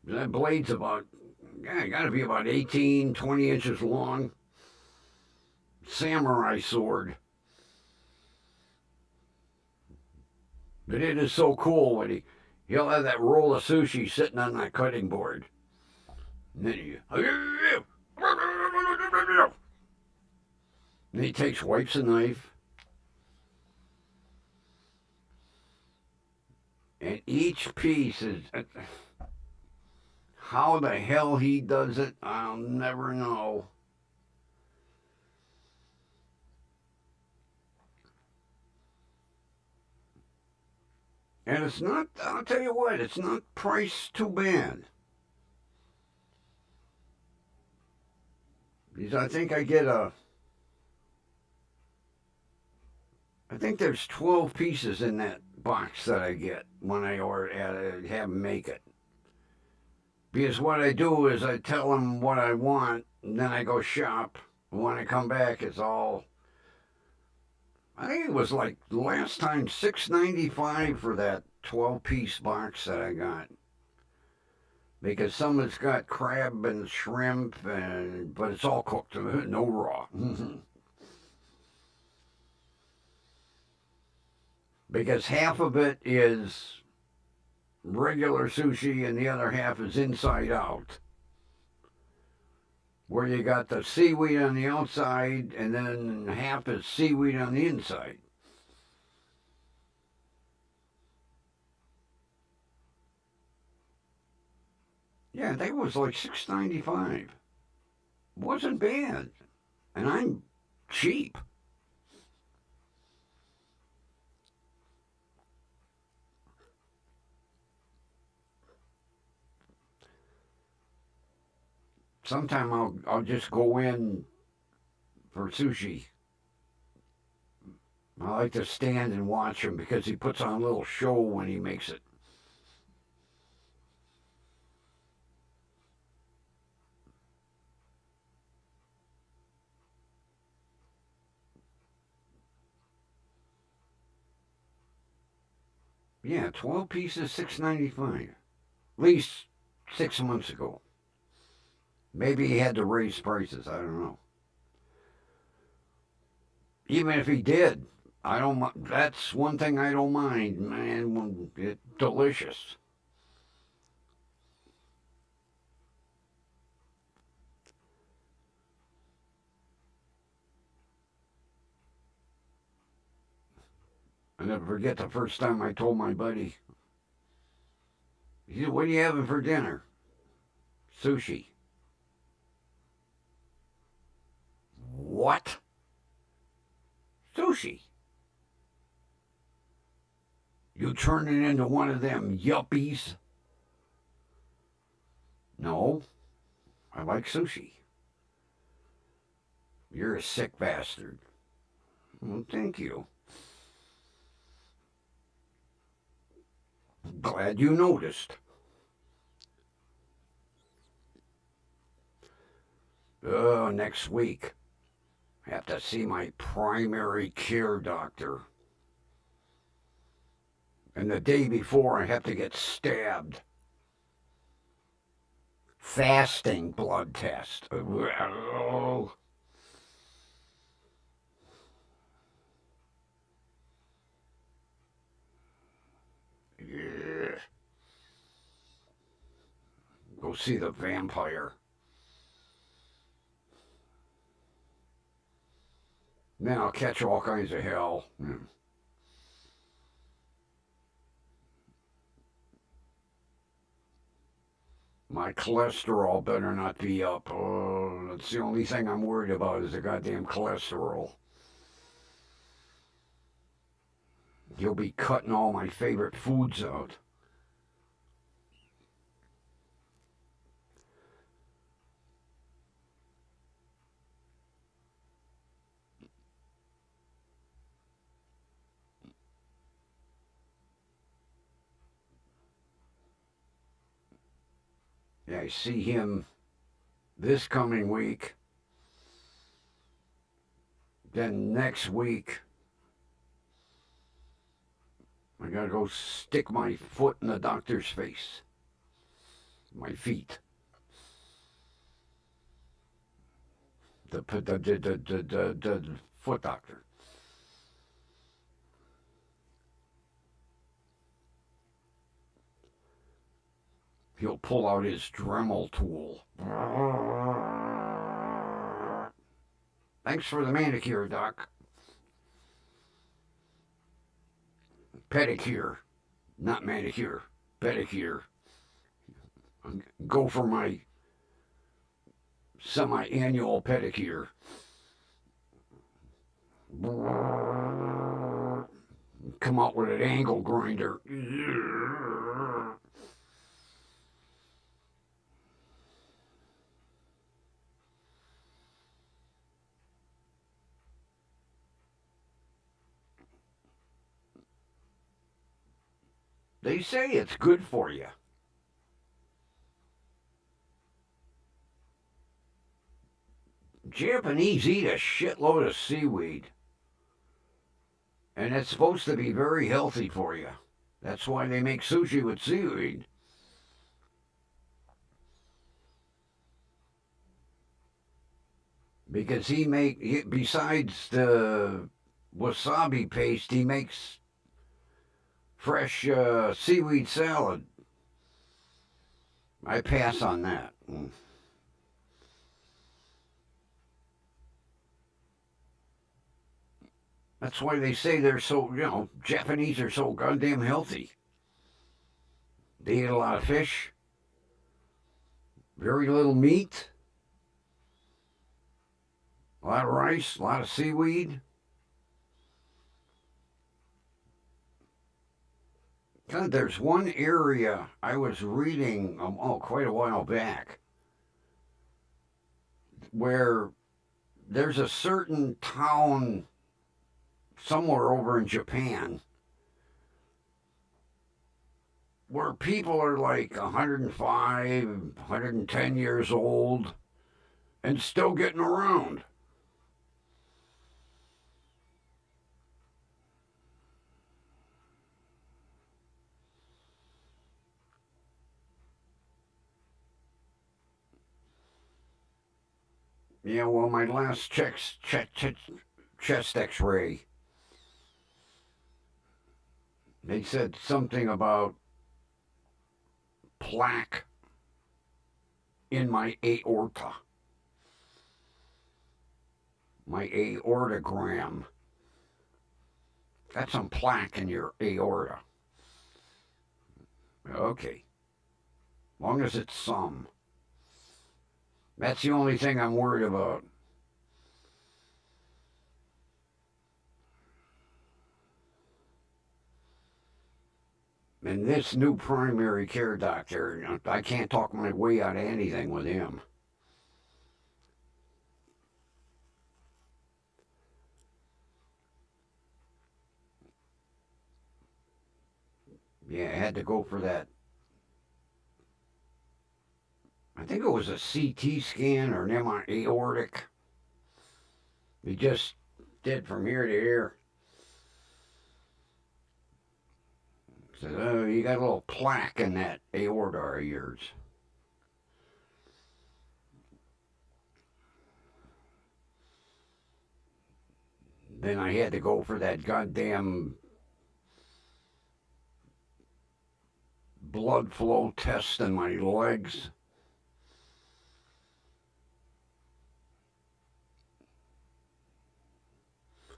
That blade's got to be about 18, 20 inches long. Samurai sword. But it is so cool when he'll have that roll of sushi sitting on that cutting board. And then he wipes a knife. And each piece is... How the hell he does it, I'll never know. And it's not, I'll tell you what, it's not priced too bad. Because I think I think there's 12 pieces in that box that I get when I have them make it. Because what I do is I tell them what I want, and then I go shop. When I come back, it's all... I think it was like last time $6.95 for that 12-piece box that I got. Because some of it's got crab and shrimp, but it's all cooked, no raw. Because half of it is regular sushi and the other half is inside out. where you got the seaweed on the outside and then half is seaweed on the inside. Yeah, that was like $6.95. Wasn't bad, and I'm cheap. Sometime I'll just go in for sushi. I like to stand and watch him because he puts on a little show when he makes it. Yeah, 12 pieces, $6.95. At least 6 months ago. Maybe he had to raise prices. I don't know. Even if he did, I don't. That's one thing I don't mind, man. It's delicious. I never forget the first time I told my buddy, he said, "What are you having for dinner?" Sushi. What? Sushi? You turning into one of them yuppies? No, I like sushi. You're a sick bastard. Well, thank you. Glad you noticed. Oh, next week. I have to see my primary care doctor. And the day before, I have to get stabbed. Fasting blood test. Oh. Yeah. Go see the vampire. Then I'll catch all kinds of hell. My cholesterol better not be up. Oh, that's the only thing I'm worried about is the goddamn cholesterol. You'll be cutting all my favorite foods out. Yeah, I see him this coming week. Then next week, I gotta go stick my foot in the doctor's face. My feet. The foot doctor. He'll pull out his Dremel tool. Thanks for the manicure, Doc. Pedicure, not manicure. Pedicure. Go for my semi-annual pedicure. Come out with an angle grinder. They say it's good for you. Japanese eat a shitload of seaweed. And it's supposed to be very healthy for you. That's why they make sushi with seaweed. Because besides the wasabi paste, he makes fresh seaweed salad. I pass on that. That's why they say they're so, Japanese are so goddamn healthy. They eat a lot of fish, very little meat, a lot of rice, a lot of seaweed. God, there's one area I was reading quite a while back where there's a certain town somewhere over in Japan where people are like 105, 110 years old and still getting around. Yeah, well, my last chest x-ray, they said something about plaque in my aorta. My aortogram. Got some plaque in your aorta. Okay. Long as it's some. That's the only thing I'm worried about. And this new primary care doctor, I can't talk my way out of anything with him. Yeah, I had to go for that. I think it was a CT scan or an aortic. He just did from here to here. Said, oh, you got a little plaque in that aorta of yours. Then I had to go for that goddamn blood flow test in my legs.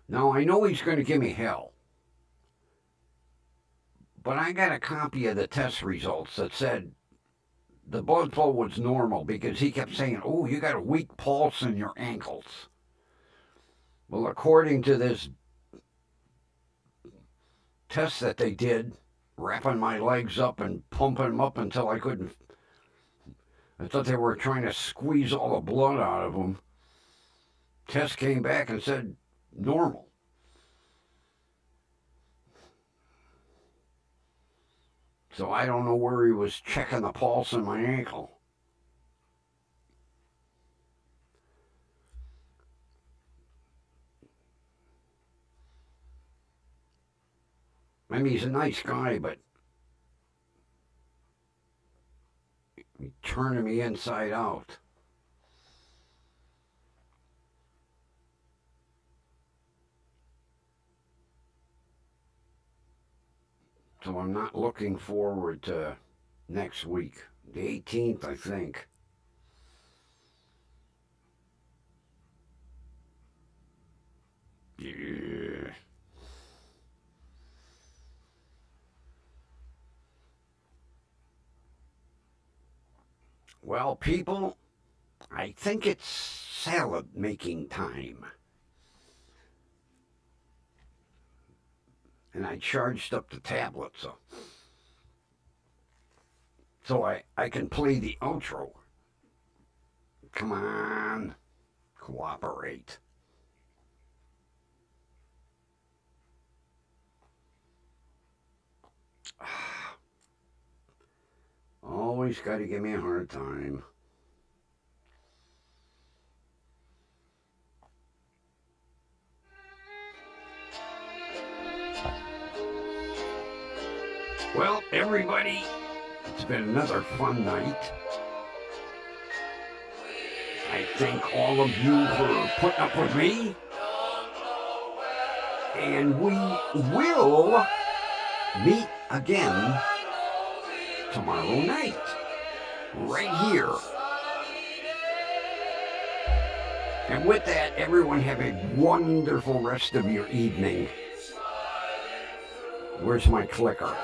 Now, I know he's going to give me hell. But I got a copy of the test results that said the blood flow was normal because he kept saying, oh, you got a weak pulse in your ankles. Well, according to this test that they did, wrapping my legs up and pumping them up until I couldn't. I thought they were trying to squeeze all the blood out of them. Test came back and said normal. So I don't know where he was checking the pulse in my ankle. I mean, he's a nice guy, but he's turning me inside out. So I'm not looking forward to next week. The 18th, I think. Yeah. Well, people, I think it's salad making time. And I charged up the tablet so I can play the outro. Come on, cooperate. Always got to give me a hard time. Well, everybody, it's been another fun night. I thank all of you for putting up with me. And we will meet again tomorrow night, right here And with that, everyone have a wonderful rest of your evening. Where's my clicker?